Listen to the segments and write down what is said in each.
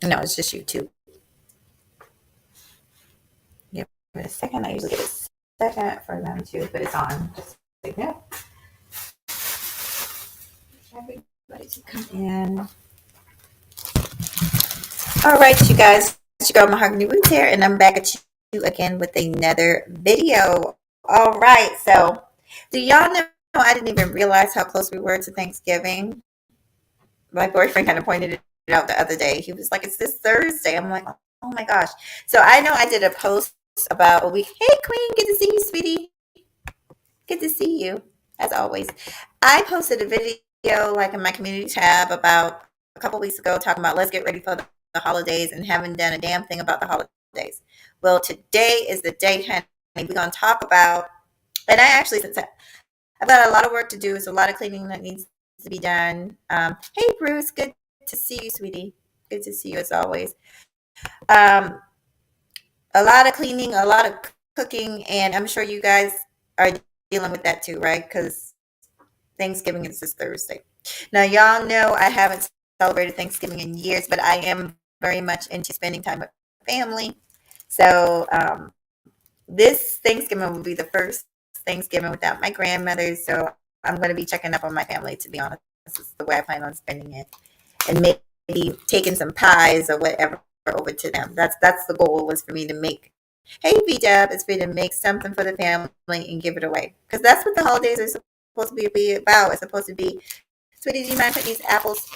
No, it's just YouTube. Give it a second. I usually give it a second for them to, but it's on. Just like that. Everybody to come in. All right, you guys. It's your girl Mahogany Roots here, and I'm back at you again with another video. All right, so do y'all know I didn't even realize how close we were to Thanksgiving? My boyfriend kind of pointed it out the other day. He was like, "It's this Thursday." I'm like, "Oh my gosh!" So I know I did a post about a week. Hey, Queen, good to see you, sweetie. Good to see you, as always. I posted a video like in my community tab about a couple weeks ago talking about let's get ready for the holidays and haven't done a damn thing about the holidays. Well, today is the day, honey. We're going to talk about, and I actually, since I've got a lot of work to do, so a lot of cleaning that needs to be done. Hey, Bruce, good to see you, sweetie. Good to see you as always. Um, a lot of cleaning, a lot of cooking, and I'm sure you guys are dealing with that too, right? Because Thanksgiving is this Thursday. Now, y'all know I haven't celebrated Thanksgiving in years, but I am very much into spending time with family. So this Thanksgiving will be the first Thanksgiving without my grandmother. So I'm going to be checking up on my family, to be honest. This is the way I plan on spending it. And maybe taking some pies or whatever over to them. That's the goal, was for me to make, hey, B-Dab, it's for me to make something for the family and give it away. Because that's what the holidays are supposed to be about. It's supposed to be, sweetie, do you mind putting these apples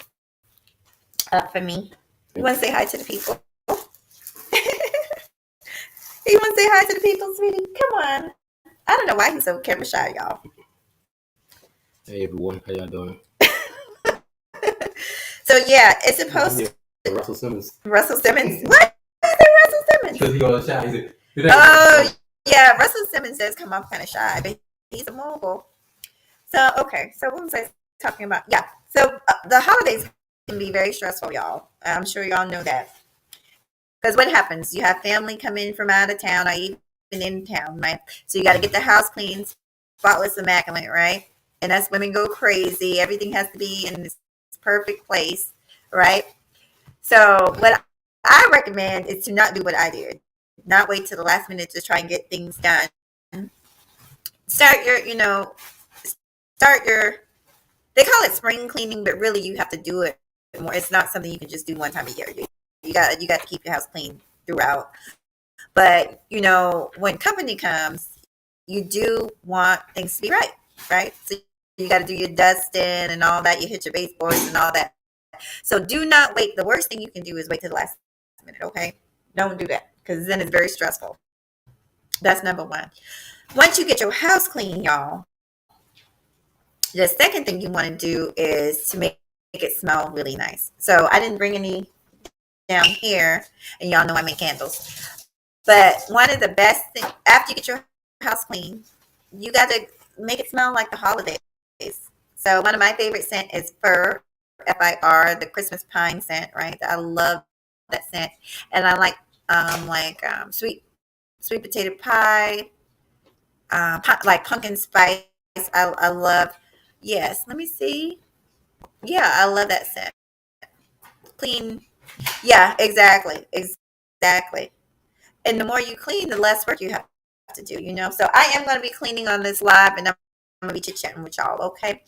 up for me? You want to say hi to the people? You want to say hi to the people, sweetie? Come on. I don't know why he's so camera shy, y'all. Hey everyone, how y'all doing? So yeah, it's supposed to. Russell Simmons. Russell Simmons. What? Why is it Russell Simmons? Because he goes shy. Oh yeah, Russell Simmons does come off kind of shy, but he's a mogul. So okay, so what was I talking about? Yeah, so the holidays can be very stressful, y'all. I'm sure y'all know that. Because what happens? You have family come in from out of town or even in town, right? So you got to get the house clean, spotless, immaculate, right? And that's women go crazy. Everything has to be in this perfect place, right? So what I recommend is to not do what I did. Not wait till the last minute to try and get things done. Start your, start your, they call it spring cleaning, but really you have to do it more. It's not something you can just do one time a year. You got to keep your house clean throughout. But when company comes, you do want things to be right, right? So you got to do your dusting and all that. You hit your baseboards and all that. So do not wait. The worst thing you can do is wait till the last minute. Okay, don't do that, because then it's very stressful. That's number one. Once you get your house clean, y'all, the second thing you want to do is to make it smell really nice. So I didn't bring any down here, and y'all know I make candles. But one of the best things, after you get your house clean, you got to make it smell like the holidays. So one of my favorite scent is Fir, Fir, the Christmas pine scent, right? I love that scent, and I like sweet potato pie, like pumpkin spice. I love. Yes, let me see. Yeah, I love that scent. Clean. Yeah, exactly. And the more you clean, the less work you have to do, So I am going to be cleaning on this live, and I'm going to be chit-chatting with y'all, okay?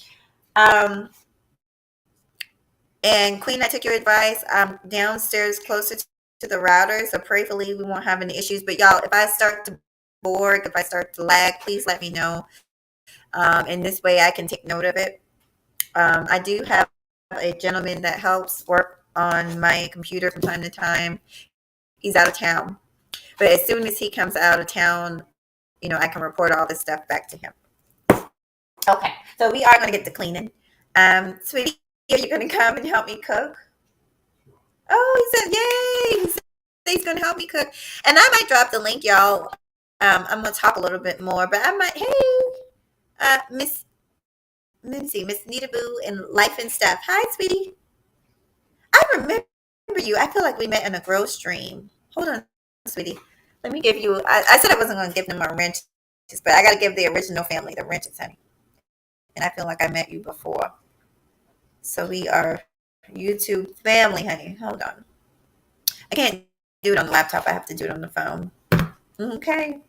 And Queen, I took your advice. I'm downstairs closer to the router, so prayerfully we won't have any issues. But y'all, if I start to borg, if I start to lag, please let me know. And this way I can take note of it. I do have a gentleman that helps work on my computer from time to time. He's out of town. But as soon as he comes out of town, I can report all this stuff back to him. Okay, so we are going to get to cleaning. Sweetie, are you going to come and help me cook? Oh, he said, yay! He said he's going to help me cook. And I might drop the link, y'all. I'm going to talk a little bit more, but I might, hey, Miss Mincy, Miss Nita Boo, and Life and Stuff. Hi, sweetie. I remember you. I feel like we met in a grow stream. Hold on, sweetie. Let me give you, I said I wasn't going to give them a wrenches, but I got to give the original family the wrenches, honey. And I feel like I met you before. So we are YouTube family, honey. Hold on. I can't do it on the laptop. I have to do it on the phone. Okay.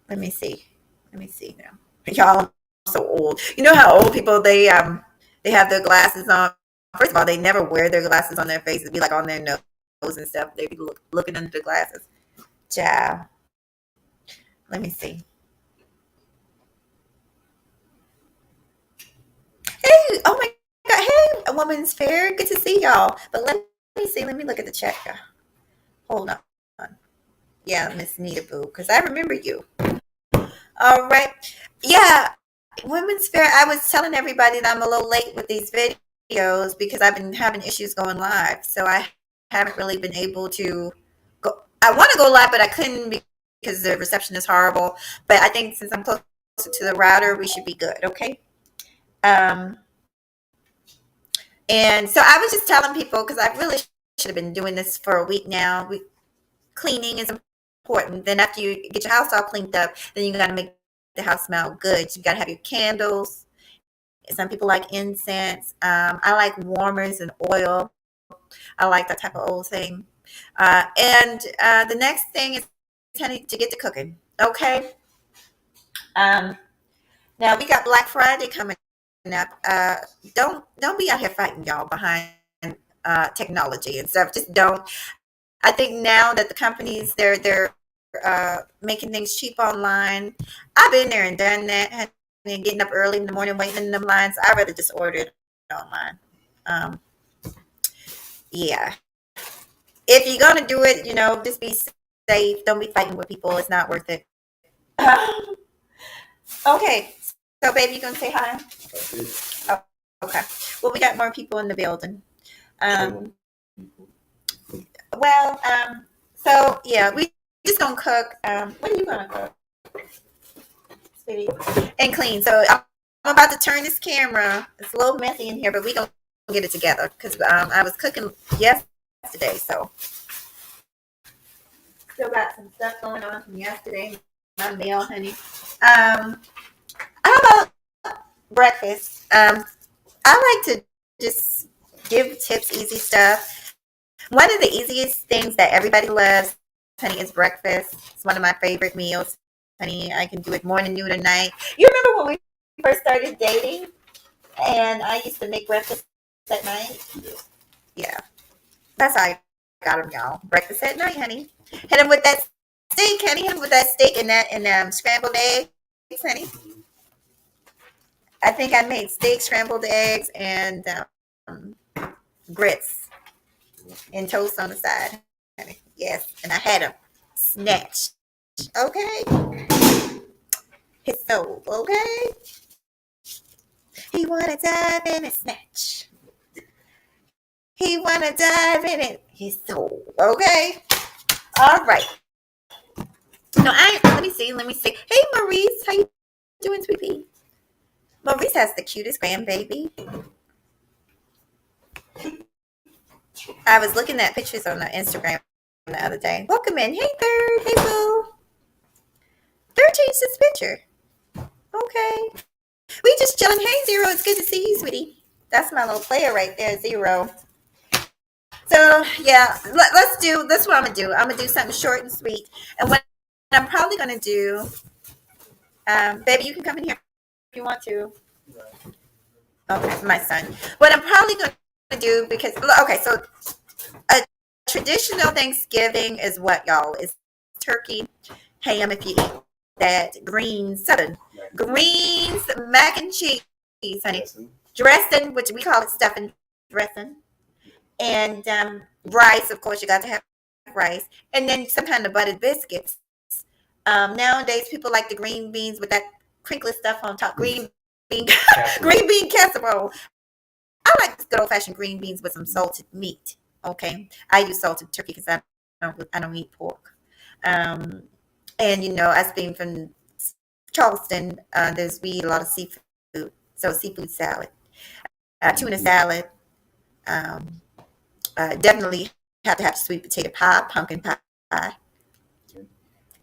Let me see. Let me see now. Y'all, I'm so old. You know how old people they have their glasses on. First of all, they never wear their glasses on their face. It'd be like on their nose and stuff. They be looking under the glasses. Ciao. Let me see. Hey, oh my God. Hey, a woman's fair. Good to see y'all. But let me see. Let me look at the chat. Hold on. Yeah, Miss Nita Boo, because I remember you. All right. Yeah, Women's Fair. I was telling everybody that I'm a little late with these videos because I've been having issues going live. So I haven't really been able to go. I want to go live, but I couldn't because the reception is horrible. But I think since I'm closer to the router, we should be good. Okay. Um, and so I was just telling people because I really should have been doing this for a week now. Cleaning is important. Then after you get your house all cleaned up, then you got to make the house smell good. You got to have your candles. Some people like incense. I like warmers and oil. I like that type of old thing. And the next thing is to get to cooking. Okay. Um, Now we got Black Friday coming up. Don't be out here fighting y'all behind technology and stuff. Just don't. I think now that the companies they're making things cheap online. I've been there and done that. And getting up early in the morning, waiting in them lines. I'd rather just order it online. Um, yeah, if you're gonna do it, just be safe. Don't be fighting with people. It's not worth it. Okay, so baby, you gonna say hi? Oh, okay. Well, we got more people in the building. Um, well, so yeah, we just gonna cook. What are you gonna cook, sweetie? And clean. So I'm about to turn this camera. It's a little messy in here, but we gonna get it together because I was cooking yesterday, so still got some stuff going on from yesterday. My meal, honey. How about breakfast? I like to just give tips, easy stuff. One of the easiest things that everybody loves, honey, is breakfast. It's one of my favorite meals, honey. I can do it morning, noon, or night. You remember when we first started dating, and I used to make breakfast at night? Yeah, that's how I got them, y'all. Breakfast at night, honey. Hit them with that steak, honey. Hit them with that steak and scrambled eggs, honey. I think I made steak, scrambled eggs, and grits and toast on the side. Yes, and I had a snatch. Okay, his soul. Okay, he wanna dive in and snatch. He wanna dive in it. His soul. Okay. All right. No, I. Let me see. Let me see. Hey, Maurice, how you doing, sweet pea? Maurice has the cutest grandbaby. I was looking at pictures on the Instagram the other day. Welcome in. Hey, Third. Hey, Boo. Third changed his picture. Okay. We just chilling. Hey, Zero. It's good to see you, sweetie. That's my little player right there, Zero. So, yeah, let's do, that's what I'm going to do. I'm going to do something short and sweet. And what I'm probably going to do, baby, you can come in here if you want to. Okay, my son. What I'm probably going to do, because, okay, so a traditional Thanksgiving is what, y'all? Is turkey, ham if you eat that, greens, mac and cheese, honey, dressing, which we call it stuffing dressing, and rice. Of course, you got to have rice, and then some kind of buttered biscuits. Nowadays, people like the green beans with that crinkly stuff on top. Bean, green bean casserole. I like good old fashioned green beans with some salted meat. Okay, I use salted turkey because I don't eat pork. And us being from Charleston, we eat a lot of seafood. So seafood salad, tuna salad. Um, Definitely have to have sweet potato pie, pumpkin pie,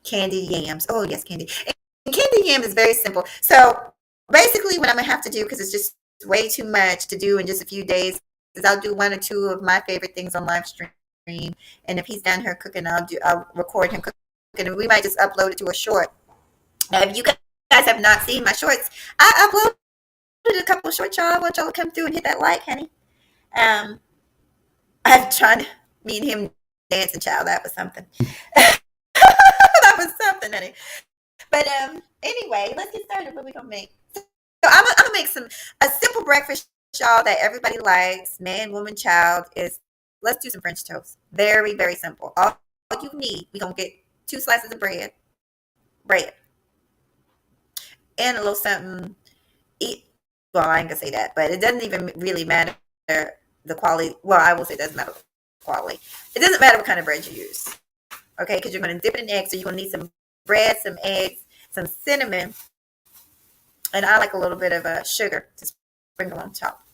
candied yams. Oh yes, candy. And candied yams is very simple. So basically, what I'm gonna have to do, because it's just way too much to do in just a few days, is I'll do one or two of my favorite things on live stream. And if he's down here cooking, I'll record him cooking, and we might just upload it to a short. Now, if you guys have not seen my shorts, I uploaded a couple of shorts, y'all. I want y'all to come through and hit that like, honey. I'm trying to me and him dancing, child. That was something. That was something, honey. But anyway, let's get started. What we gonna make? So I'm gonna make a simple breakfast, y'all, that everybody likes. Man, woman, child. Is let's do some French toast. Very, very simple. All you need, we gonna get 2 slices of bread, and a little something. Well, I ain't gonna say that, but it doesn't even really matter the quality. Well, I will say it doesn't matter the quality. It doesn't matter what kind of bread you use, okay? Because you're gonna dip it in eggs, so you're gonna need some bread, some eggs, some cinnamon, and I like a little bit of sugar to sprinkle on top.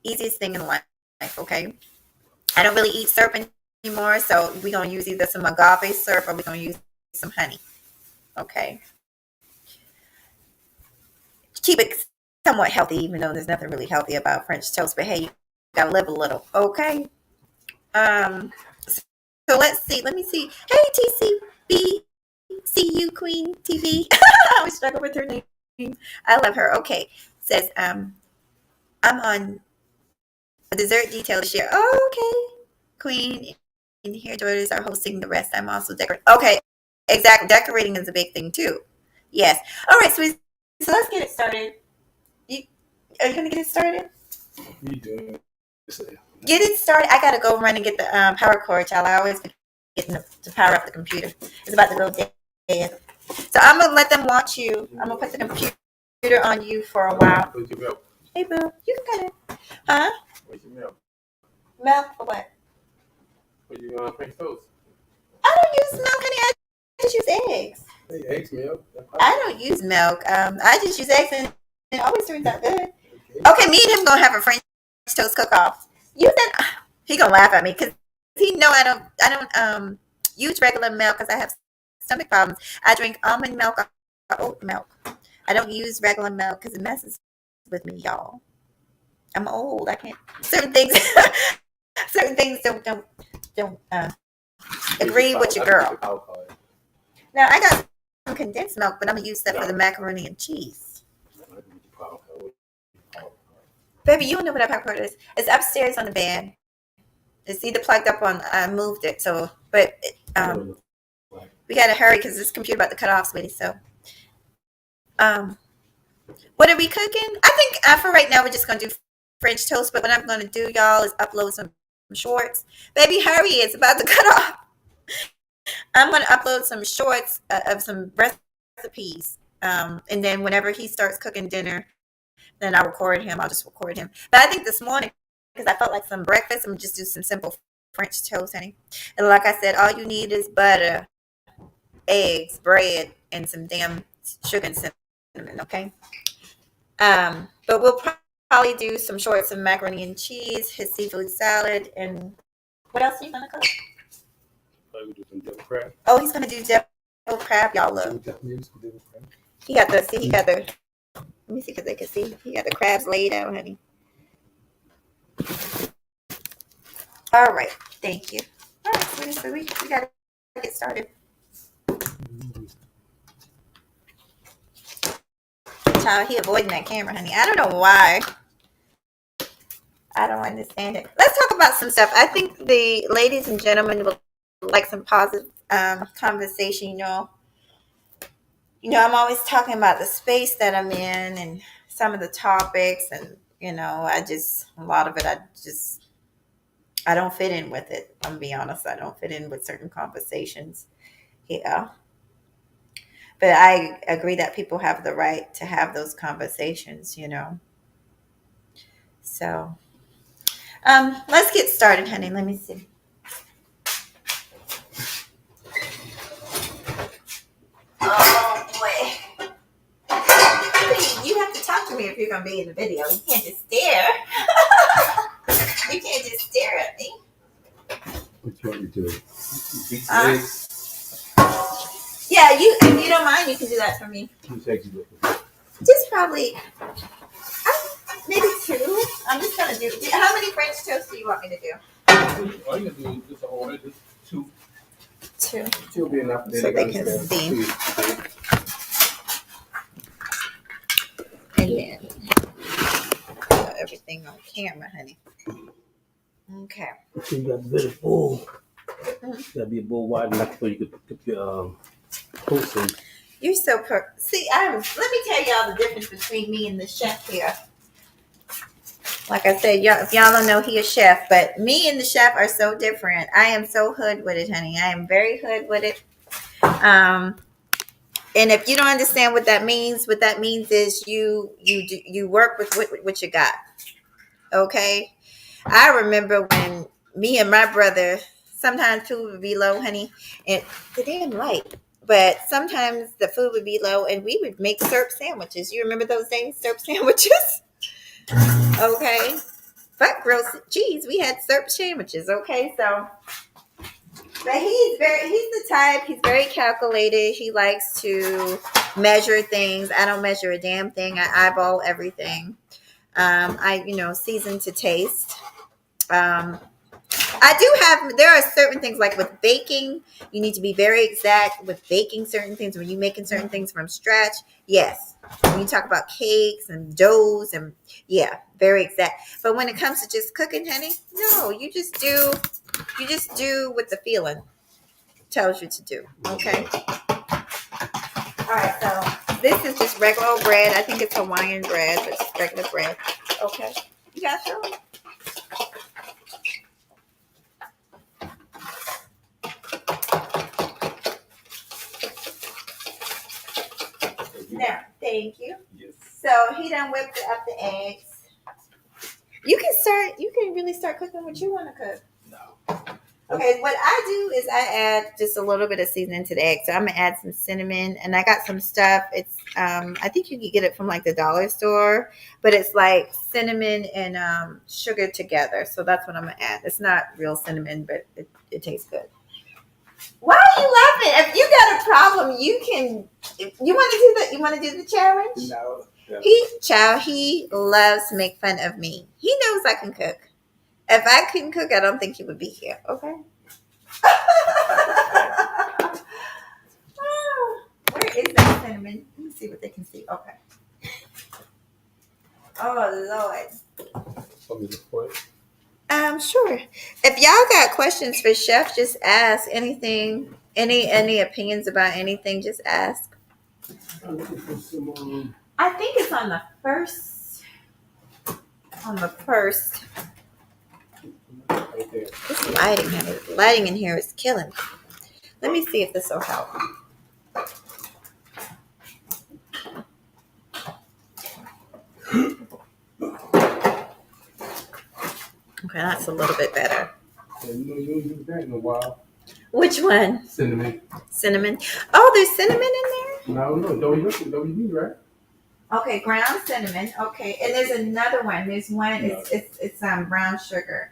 Easiest thing in life, okay? I don't really eat syrup anymore, so we're gonna use either some agave syrup or we're gonna use some honey, okay? Keep it somewhat healthy, even though there's nothing really healthy about French toast. But hey, you gotta live a little, okay? So let's see. Let me see. Hey, TCB, see you, Queen TV. I always struggle with her name. I love her. Okay, says I'm on a dessert detail this year. Oh, okay, Queen. And here, daughters are hosting the rest. I'm also decorating. Okay, exactly. Decorating is a big thing too. Yes. All right, so let's get it started. Are you gonna get it started? What are you doing? Get it started. I gotta go run and get the power cord, y'all. I always forget to power up the computer. It's about to go dead. So I'm gonna let them watch you. I'm gonna put the computer on you for a while. Where's your milk? Hey, boo, you can cut it. Huh? Where's your milk? Milk for what? Where's your French toast? I don't use milk, honey. I just use eggs. Hey, eggs, milk. I don't use milk. I just use eggs, and it always turns out good. Okay, me and him gonna have a French toast cook-off. You said he gonna laugh at me because he know I don't use regular milk because I have stomach problems. I drink almond milk or oat milk. I don't use regular milk because it messes with me, y'all. I'm old. I can't. Certain things don't agree with your girl. Now I got some condensed milk, but I'm gonna use that for the macaroni and cheese. Baby, you don't know what a power cord is. It's upstairs on the bed. It's either plugged up on. I moved it, so but we gotta hurry because this computer about to cut off, sweetie. So, what are we cooking? I think for right now we're just gonna do French toast. But what I'm gonna do, y'all, is upload some shorts. Baby, hurry! It's about to cut off. I'm gonna upload some shorts of some recipes, and then whenever he starts cooking dinner. Then I'll record him. I'll just record him. But I think this morning, because I felt like some breakfast, I'm going to just do some simple French toast, honey. And like I said, all you need is butter, eggs, bread, and some damn sugar and cinnamon, okay? But we'll probably do some shorts of macaroni and cheese, his seafood salad, and what else are you going to cook? Probably do some deviled crab. Oh, he's going to do deviled crab, y'all look. He got the... Let me see because they can see. He got the crabs laid out, honey. All right. Thank you. All right, sweetie. So we got to get started. Child, he avoiding that camera, honey. I don't know why. I don't understand it. Let's talk about some stuff. I think the ladies and gentlemen will like some positive conversation, you know. I'm always talking about the space that I'm in and some of the topics, and a lot of it, I don't fit in with it. I'm gonna be honest, I don't fit in with certain conversations. Yeah, but I agree that people have the right to have those conversations. So, let's get started, honey. Let me see. Oh boy. You have to talk to me if you're going to be in the video. You can't just stare. You can't just stare at me. What you want me to do? Yeah, if you don't mind, you can do that for me. Just probably, maybe 2. I'm just going to do, how many French toasts do you want me to do? All you gotta do is just order just two. Two. Two will be enough. So they can see. And then put everything on camera, honey. Okay. So you got to get a bowl. Gotta be a bowl wide enough so you could put your toast in. You're so see. Let me tell y'all the difference between me and the chef here. Like I said, y'all, if y'all don't know, he a chef, but me and the chef are so different. I am so hood with it, honey. I am very hood with it. And if you don't understand what that means is you work with what you got. Okay. I remember when me and my brother, sometimes food would be low, honey, and the damn light. But sometimes the food would be low, and we would make syrup sandwiches. You remember those days, syrup sandwiches? Okay. Fuck grilled cheese. We had syrup sandwiches. Okay, so. But he's the type. He's very calculated. He likes to measure things. I don't measure a damn thing. I eyeball everything. Season to taste. I do there are certain things like with baking, you need to be very exact with baking certain things. When you're making certain things from scratch, yes. When you talk about cakes and doughs and yeah, very exact. But when it comes to just cooking, honey, no, you just do what the feeling tells you to do. Okay. All right, so this is just regular old bread. I think it's Hawaiian bread, but it's regular bread. Okay. You got some? Now, thank you. Yes. So he done whipped up the eggs. You can really start cooking what you want to cook. No. Okay, what I do is I add just a little bit of seasoning to the egg. So I'm gonna add some cinnamon, and I got some stuff. It's I think you can get it from like the dollar store, but it's like cinnamon and sugar together. So that's what I'm gonna add. It's not real cinnamon, but it tastes good. Why are you laughing? If you got a problem, you can. You want to do the challenge? No. He loves to make fun of me. He knows I can cook. If I couldn't cook, I don't think he would be here. Okay. Where is that cinnamon? Let me see what they can see. Okay. Oh Lord. Sure. If y'all got questions for Chef, just ask anything. Any opinions about anything, just ask. I think it's on the first. On the first. This lighting in here is killing me. Let me see if this will help. Okay, that's a little bit better. You don't use that in a while. Which one? Cinnamon. Cinnamon. Oh, there's cinnamon in there? No, don't you right? Okay, ground cinnamon. Okay, and there's another one. There's one. It's brown sugar.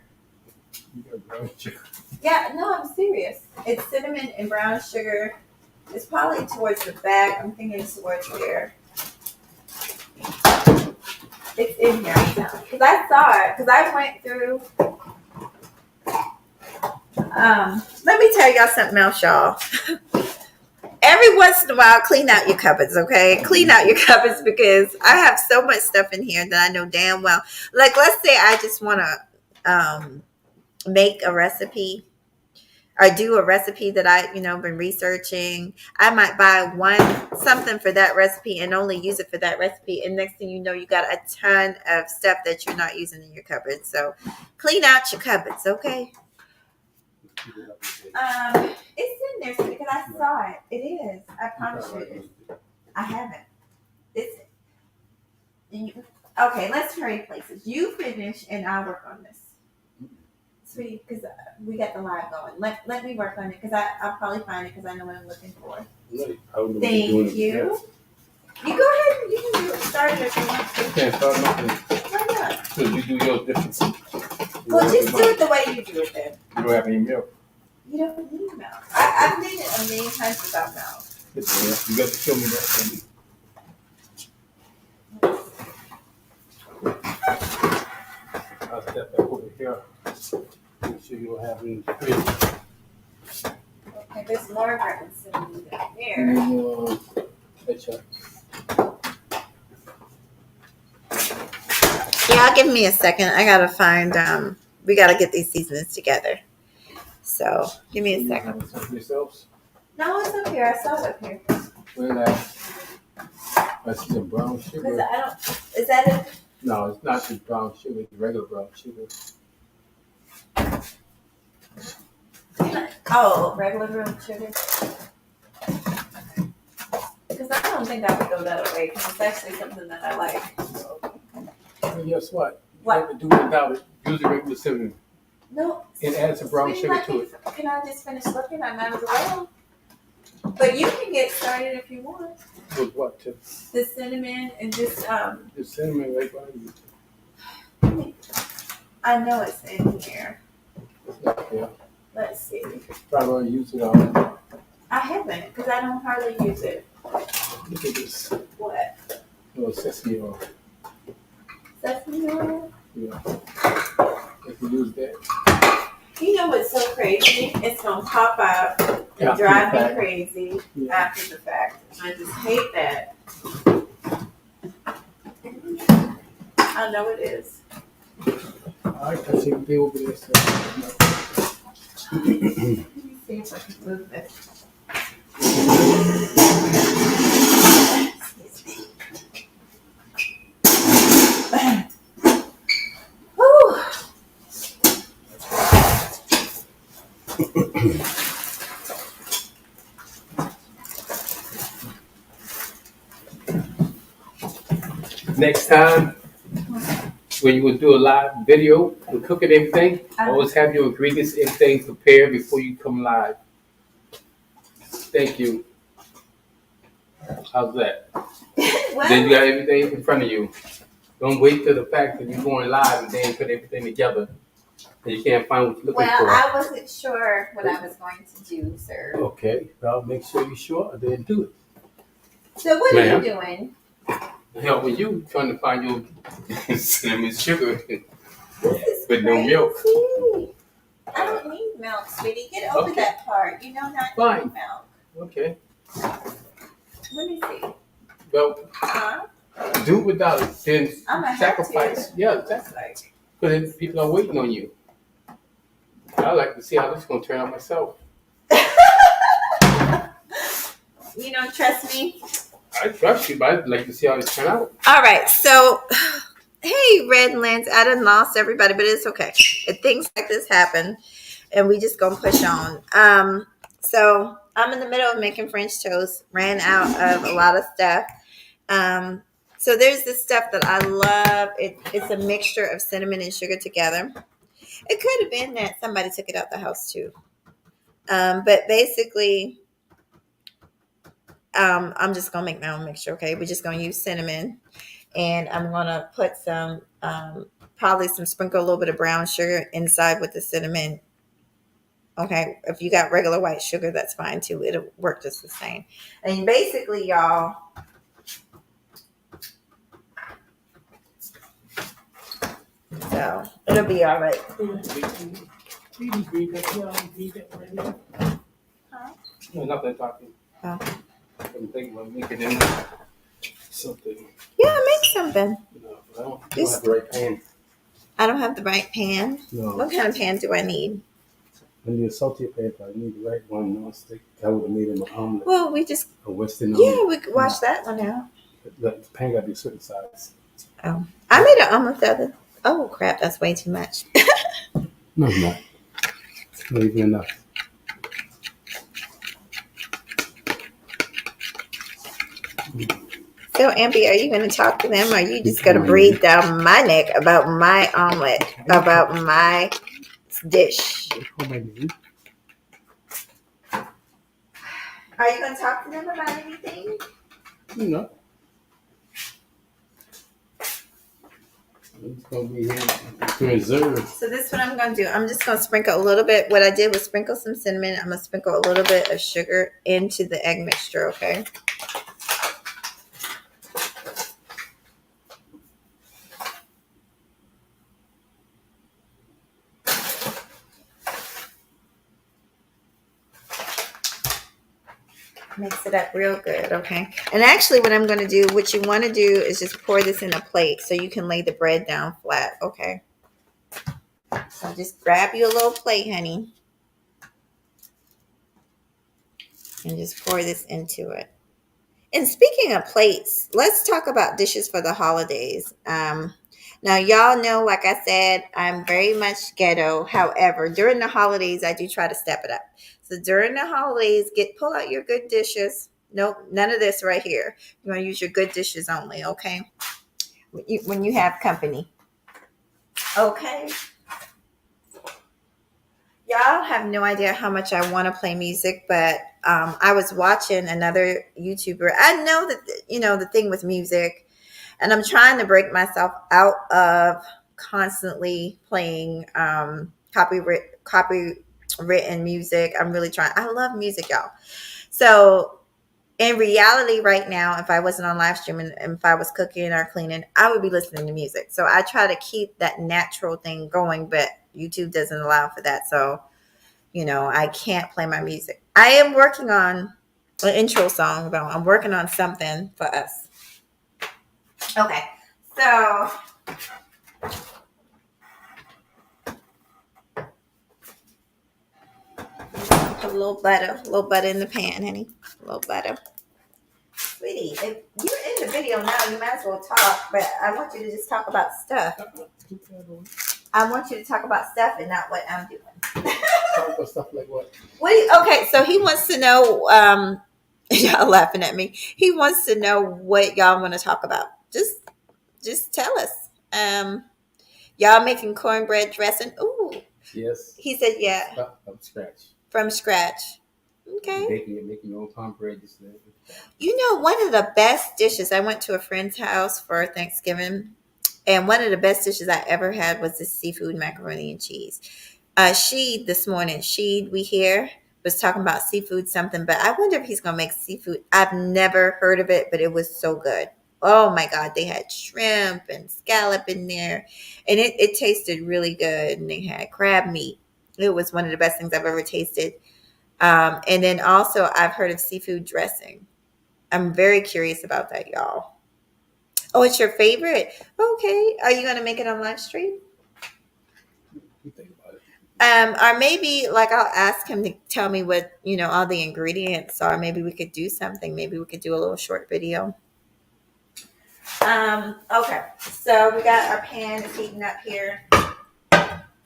You got brown sugar. Yeah, no, I'm serious. It's cinnamon and brown sugar. It's probably towards the back. I'm thinking it's towards here. It's in here because I saw it. Because I went through. Let me tell y'all something else, y'all. Every once in a while, clean out your cupboards, okay? Clean out your cupboards because I have so much stuff in here that I know damn well. Like, let's say I just want to make a recipe or do a recipe that I, been researching. I might buy something for that recipe and only use it for that recipe. And next thing you know, you got a ton of stuff that you're not using in your cupboard. So clean out your cupboards, okay? It's in there because I saw it. It is. I promise you it is. I haven't. Okay, let's trade places. You finish and I'll work on this. Sweetie, because we got the live going. Let me work on it because I'll probably find it because I know what I'm looking for. Thank you. You go ahead. You can do it. Start it if you want to. I can't start nothing. Why not? Because you do yours different. Well, just do it the way you do it then. You don't have any milk. You don't need milk. I've made it a million times without milk. You got to show me that. I'll step back over here. Make sure you don't have any in the fridge. Okay, there's more cinnamon down there. And ketchup. Yeah, give me a second. I gotta find. We gotta get these seasonings together. So give me a second. Yourselves? No, it's up here. I saw it up here. Where that? That's the brown Because sugar. I don't. Is that it? No, it's not the brown sugar. It's regular brown sugar. Oh, regular brown sugar. Because I don't think I would go that way. Because it's actually something that I like. And guess what? What? You have to do without it. Use the regular cinnamon. No. It adds some brown sugar to it. Can I just finish looking? I might as well. But you can get started if you want. With what, Tip? The cinnamon and just The cinnamon right by you. I know it's in here. It's not there. Let's see. Probably use it all. I haven't because I don't hardly use it. Look at this. What? Little sesame oil. Sesame oil? Yeah. You can use that. You know what's so crazy? It's gonna pop out and drive me crazy after the fact. I just hate that. I know it is. Alright, I see what they over there. So. Let me see if I can move this. Whew. Next time, when you will do a live video with cooking everything, always have your ingredients and things prepared before you come live. Thank you. How's that? Well, Then you got everything in front of you. Don't wait till the fact that you're going live and then put everything together and you can't find what you're looking for. I wasn't sure what I was going to do, sir. Okay, well, make sure you're sure, then do it. So what are you doing? Helping you trying to find your cinnamon sugar This is with no milk. crazy. I don't need milk, sweetie. Get over that part. You know not Fine. need milk. Okay. Let me see. Well, do it without it. Then I'm gonna sacrifice. Yeah, exactly. Because people are waiting on you. I like to see how this is going to turn out myself. You don't trust me? I trust you, but I'd like to see how it turn out. All right. So, hey, Redlands. I done lost everybody, but it's okay. If things like this happen, and we just going to push on. So, I'm in the middle of making French toast. Ran out of a lot of stuff. So, there's this stuff that I love. It's a mixture of cinnamon and sugar together. It could have been that somebody took it out the house, too. But basically, I'm just going to make my own mixture, okay? We're just going to use cinnamon. And I'm going to put some, probably sprinkle a little bit of brown sugar inside with the cinnamon. Okay, if you got regular white sugar, that's fine too. It'll work just the same. And basically, y'all, so it'll be all right. No, nothing talking. Oh. I'm thinking about making something. Yeah, make something. No, I don't have the right pan. I don't have the right pan. No. What kind of pan do I need? I need a salty pan, but I need the right one, non-stick. I would have made an omelet. Well, we just... A Western omelet. Yeah, we could wash that one out. The pan got to be a certain size. Oh. I made an omelet the other... Oh, crap. That's way too much. No, it's not. It's not even enough. So, Ampy, are you going to talk to them, or are you just going to breathe down my neck about my omelet, about my dish? Are you going to talk to them about anything? No. It's going to be here to reserve. So this is what I'm going to do. I'm just going to sprinkle a little bit. What I did was sprinkle some cinnamon. I'm going to sprinkle a little bit of sugar into the egg mixture, okay? Mix it up real good, okay? And actually, what I'm going to do, what you want to do is just pour this in a plate so you can lay the bread down flat, okay? So just grab you a little plate, honey, and just pour this into it. And speaking of plates, let's talk about dishes for the holidays. Now, y'all know, like I said, I'm very much ghetto. However, during the holidays, I do try to step it up. So during the holidays, pull out your good dishes. Nope, none of this right here. You want to use your good dishes only, okay? When you have company. Okay. Y'all have no idea how much I want to play music, but I was watching another YouTuber. I know that, the thing with music, and I'm trying to break myself out of constantly playing copywritten music. I'm really trying. I love music, y'all. So in reality, right now, if I wasn't on live streaming and if I was cooking or cleaning, I would be listening to music. So I try to keep that natural thing going, but YouTube doesn't allow for that. So, I can't play my music. I am working on an intro song, though. I'm working on something for us. Okay. So put a little butter in the pan, honey. A little butter. Sweetie, if you're in the video now, you might as well talk, but I want you to just talk about stuff. I want you to talk about stuff and not what I'm doing. Talk about stuff like what? Okay, so he wants to know, y'all laughing at me. He wants to know what y'all want to talk about. Just tell us. Y'all making cornbread dressing? Ooh. Yes. He said, yeah. From scratch. From scratch. Okay. Making your own cornbread. One of the best dishes, I went to a friend's house for Thanksgiving, and one of the best dishes I ever had was this seafood macaroni and cheese. This morning, we hear, was talking about seafood something, but I wonder if he's going to make seafood. I've never heard of it, but it was so good. Oh my God, they had shrimp and scallop in there, and it tasted really good, and they had crab meat. It was one of the best things I've ever tasted. And then also, I've heard of seafood dressing. I'm very curious about that, y'all. Oh, it's your favorite? Okay. Are you going to make it on live stream? You think about it. Or maybe like I'll ask him to tell me what, all the ingredients are. Maybe we could do something. Maybe we could do a little short video. Okay. So we got our pan is heating up here.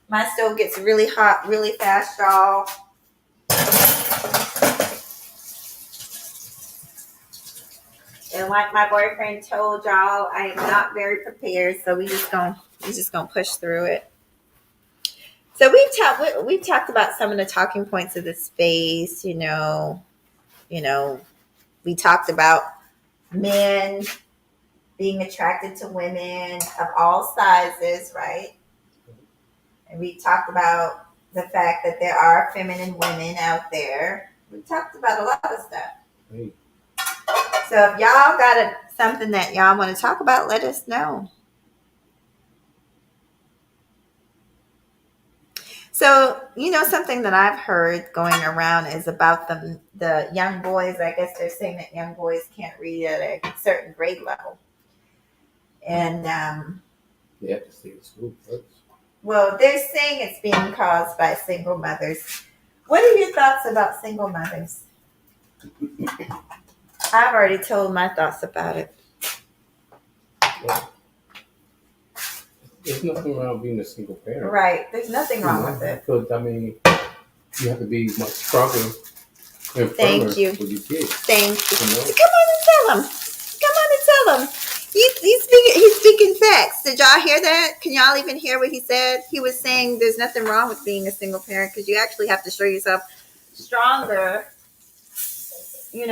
My stove gets really hot really fast, y'all. And like my boyfriend told y'all, I am not very prepared, so we just gonna push through it. So we've talked about some of the talking points of the space. We talked about men being attracted to women of all sizes, right? And we talked about the fact that there are feminine women out there. We talked about a lot of stuff. Hey. So if y'all got something that y'all want to talk about, let us know. So, something that I've heard going around is about the young boys. I guess they're saying that young boys can't read at a certain grade level. And they have to stay in school first. Well, they're saying it's being caused by single mothers. What are your thoughts about single mothers? I've already told my thoughts about it. Well, there's nothing wrong with being a single parent. Right. There's nothing wrong with it. Because, you have to be much stronger and Thank you. with your kids. Thank you. Come on and tell them. He's speaking facts. Did y'all hear that? Can y'all even hear what he said? He was saying there's nothing wrong with being a single parent because you actually have to show yourself stronger. You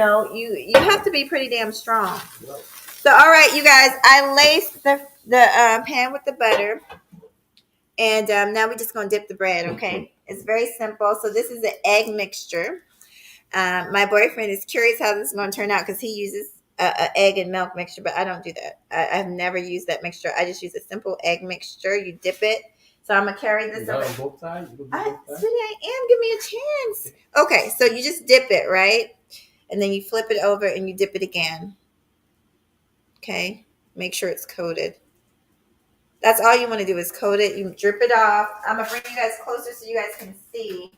have to be pretty damn strong. So, all right, you guys, I laced the pan with the butter. And now we're just going to dip the bread, okay? It's very simple. So this is an egg mixture. My boyfriend is curious how this is going to turn out because he uses an egg and milk mixture, but I don't do that. I've never used that mixture. I just use a simple egg mixture. You dip it. So I'm going to carry this over. On both sides? Sweetie, I am. Give me a chance. Okay, so you just dip it, right? and then you flip it over and you dip it again. Okay, make sure it's coated. That's all you want to do is coat it. You drip it off. I'm gonna bring you guys closer so you guys can see.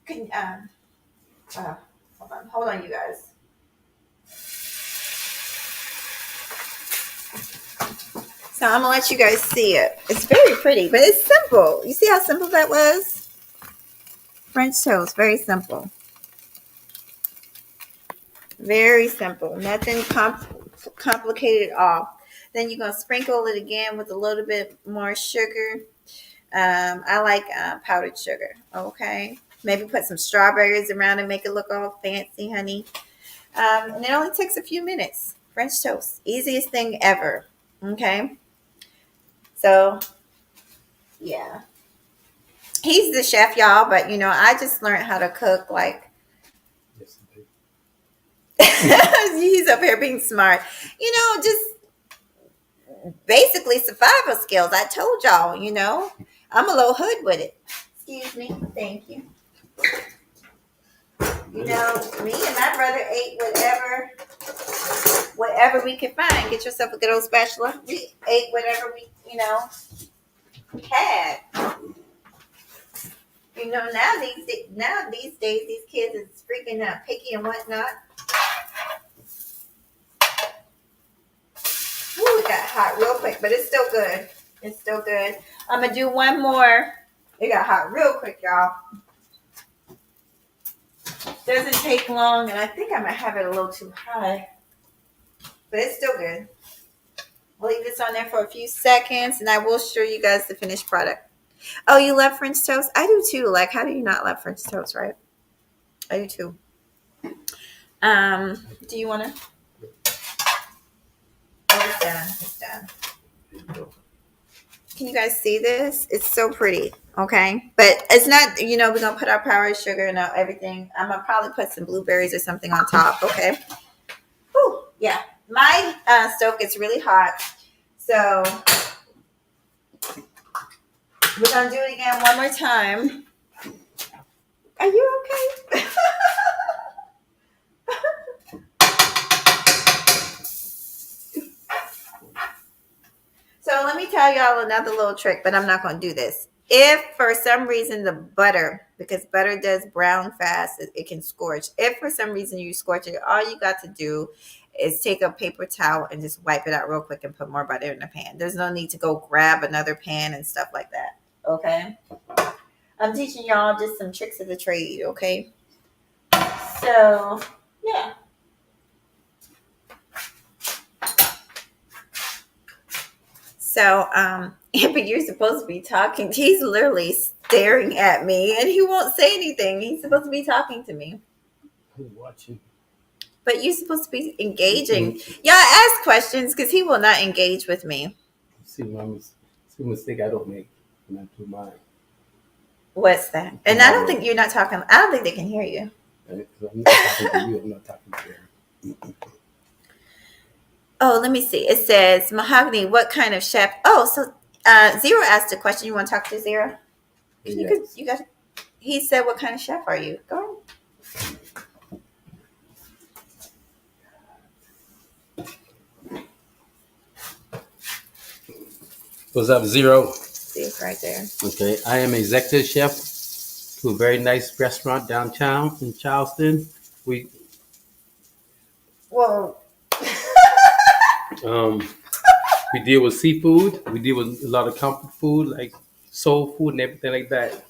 Can hold on, you guys. So I'm gonna let you guys see it. It's very pretty, but it's simple. You see how simple that was? French toast, very simple. Very simple. Nothing complicated at all. Then you're gonna sprinkle it again with a little bit more sugar. I like powdered sugar. Okay. Maybe put some strawberries around and make it look all fancy, honey. And it only takes a few minutes. French toast, easiest thing ever. Okay. So yeah, he's the chef, y'all. But I just learned how to cook. Like he's up here being smart. Just basically survival skills. I told y'all. I'm a little hood with it. Excuse me. Thank you. Me and my brother ate whatever we could find. Get yourself a good old spatula. We ate whatever we had. Now these days, these kids is freaking picky and whatnot. Ooh, it got hot real quick, but it's still good. It's still good. I'm gonna do one more. It got hot real quick, y'all. Doesn't take long, and I think I might have it a little too high, but it's still good. I'll leave this on there for a few seconds, and I will show you guys the finished product. Oh, you love French toast? I do too. Like, how do you not love French toast, right? I do too. Do you want to? Oh, it's done. It's done. Can you guys see this? It's so pretty. Okay, but it's not. We're gonna put our powdered sugar and everything. I'm gonna probably put some blueberries or something on top. Okay. Whew, yeah, my stove gets really hot, so we're gonna do it again one more time. Are you okay? So let me tell y'all another little trick, but I'm not going to do this. If for some reason because butter does brown fast, it can scorch. If for some reason you scorch it, all you got to do is take a paper towel and just wipe it out real quick and put more butter in the pan. There's no need to go grab another pan and stuff like that. Okay? I'm teaching y'all just some tricks of the trade. Okay? So, yeah. So, but you're supposed to be talking. He's literally staring at me and he won't say anything. He's supposed to be talking to me. I'm watching. But you're supposed to be engaging. Y'all ask questions because he will not engage with me. See mistake I don't make when I do mine. What's that? And I don't think you're not talking. I don't think they can hear you. I'm not talking to you. I'm not talking to them. Oh, let me see. It says, Mahogany, what kind of chef? Oh, so Zero asked a question. You want to talk to Zero? Yes. You got. He said, what kind of chef are you? Go ahead. What's up, Zero? See, it's right there. Okay, I am executive chef to a very nice restaurant downtown in Charleston. We Whoa. we deal with seafood. We deal with a lot of comfort food like soul food and everything like that.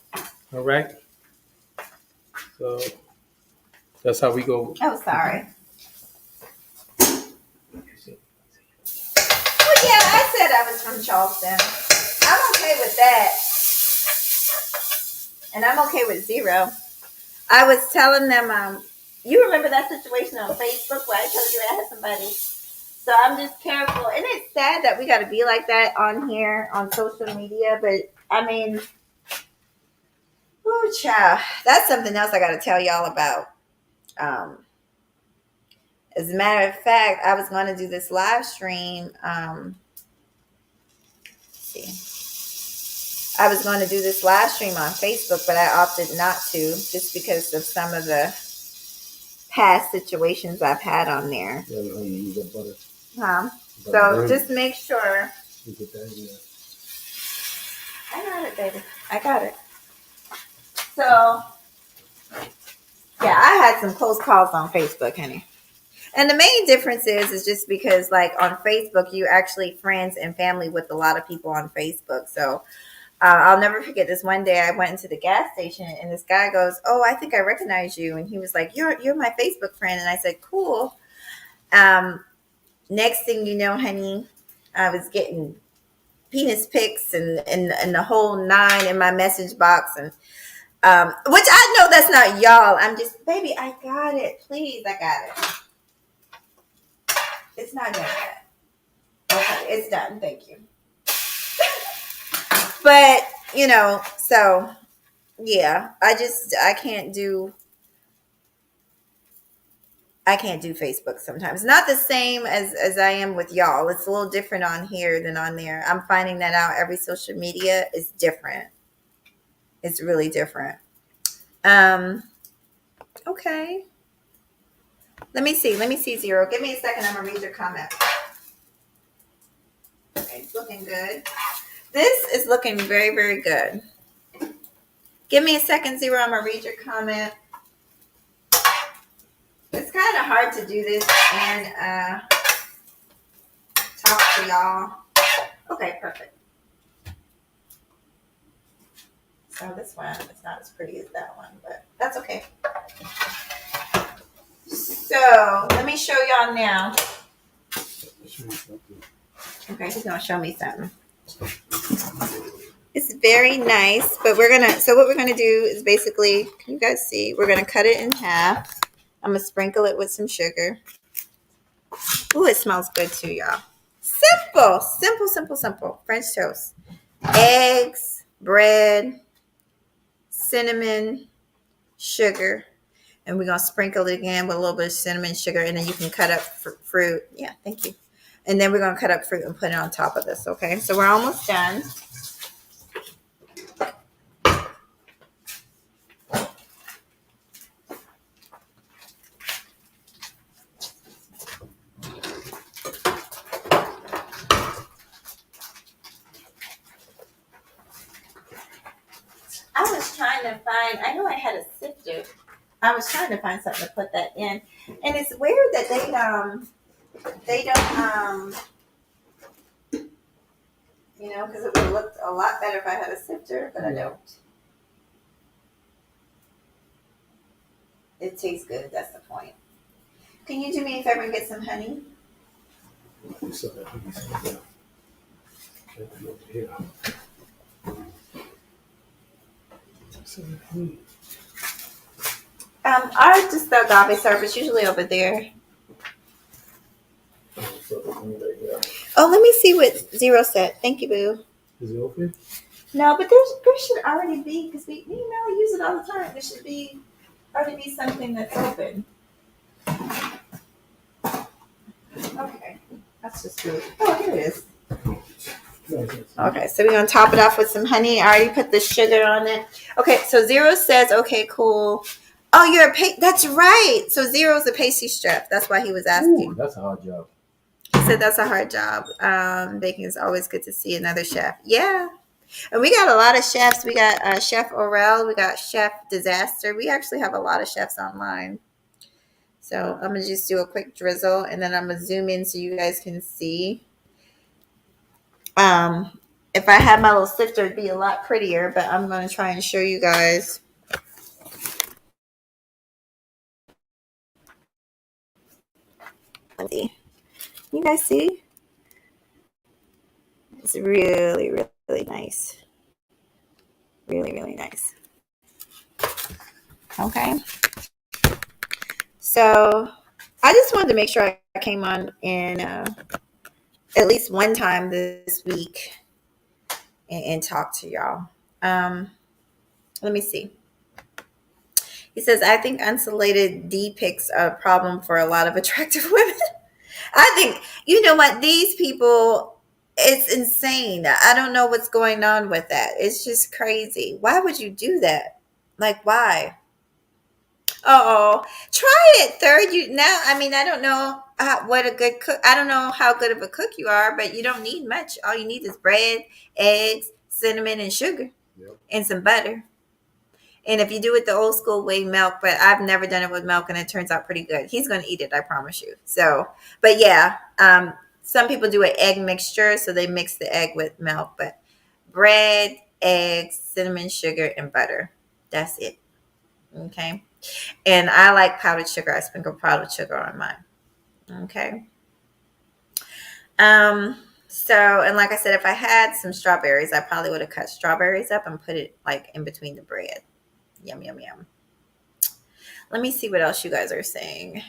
All right. So that's how we go. Oh, sorry. Well, yeah, I said I was from Charleston. I'm okay with that. And I'm okay with Zero. I was telling them, you remember that situation on Facebook where I told you I had somebody. So I'm just careful. And it's sad that we got to be like that on here on social media. But, I mean, oh, child. That's something else I got to tell y'all about. As a matter of fact, I was going to do this live stream. I was going to do this live stream on Facebook, but I opted not to just because of some of the past situations I've had on there. Yeah, you use that butter. So just make sure. You put that in there. I got it, baby. I got it. So, yeah, I had some close calls on Facebook, honey. And the main difference is just because, like, on Facebook, you actually friends and family with a lot of people on Facebook. So, I'll never forget this one day I went into the gas station and this guy goes, "Oh, I think I recognize you." And he was like, "You're my Facebook friend." And I said, "Cool." Next thing you know, honey, I was getting penis pics and the whole nine in my message box, and which I know that's not y'all. I'm just, baby, I got it. Please, I got it. It's not done yet. Okay, it's done. Thank you. But so yeah, I can't do Facebook sometimes. Not the same as I am with y'all. It's a little different on here than on there. I'm finding that out. Every social media is different. It's really different. Okay. Let me see, Zero. Give me a second. I'm gonna read your comment. Okay, it's looking good. This is looking very, very good. Give me a second, Zero. I'm gonna read your comment. It's kind of hard to do this and talk to y'all. Okay, perfect. So this one is not as pretty as that one, but that's okay. So let me show y'all now. Okay, he's gonna show me something. It's very nice, but what we're gonna do is basically, can you guys see? We're gonna cut it in half. I'm gonna sprinkle it with some sugar. Ooh, it smells good too, y'all. Simple, simple, simple, simple. French toast, eggs, bread, cinnamon, sugar, and we're gonna sprinkle it again with a little bit of cinnamon, sugar, and then you can cut up fruit. Yeah, thank you. And then we're gonna cut up fruit and put it on top of this. Okay, so we're almost done. I was trying to find. I know I had a sifter. I was trying to find something to put that in, and it's weird that they don't because it would have looked a lot better if I had a sifter, but I don't. It tastes good. That's the point. Can you do me a favor and get some honey? Ours just the agave syrup. It's usually over there. Oh, let me see what Zero said. Thank you, boo. Is it open? No, but there should already be, because we use it all the time. There should already be something that's open. Okay, that's just really. Oh, here it is. Okay, so we're gonna top it off with some honey. I already put the sugar on it. Okay, so Zero says, "Okay, cool." Oh, you're that's right. So Zero's a pastry chef. That's why he was asking. Ooh, that's a hard job. He said that's a hard job. Baking is always good to see another chef. Yeah. And we got a lot of chefs. We got Chef Orel. We got Chef Disaster. We actually have a lot of chefs online. So I'm going to just do a quick drizzle, and then I'm going to zoom in so you guys can see. If I had my little sifter, it'd be a lot prettier, but I'm going to try and show you guys. Let's see. You guys see? It's really, really nice. Really, really nice. Okay. So I just wanted to make sure I came on in at least one time this week and talk to y'all. Let me see. He says, I think unsolicited D pics are a problem for a lot of attractive women. I think, you know what, these people, it's insane. I don't know what's going on with that. It's just crazy. Why would you do that? Like, why? Oh, try it. Third, you now. I mean, I don't know what a good cook. I don't know how good of a cook you are, but you don't need much. All you need is bread, eggs, cinnamon, and sugar, and some butter. And if you do it the old school way, milk. But I've never done it with milk, and it turns out pretty good. He's going to eat it, I promise you. So, but yeah, some people do an egg mixture, so they mix the egg with milk. But bread, eggs, cinnamon, sugar, and butter. That's it. Okay. And I like powdered sugar. I sprinkle powdered sugar on mine. Okay. So, and like I said, if I had some strawberries, I probably would have cut strawberries up and put it like in between the bread. Yum, yum, yum. Let me see what else you guys are saying.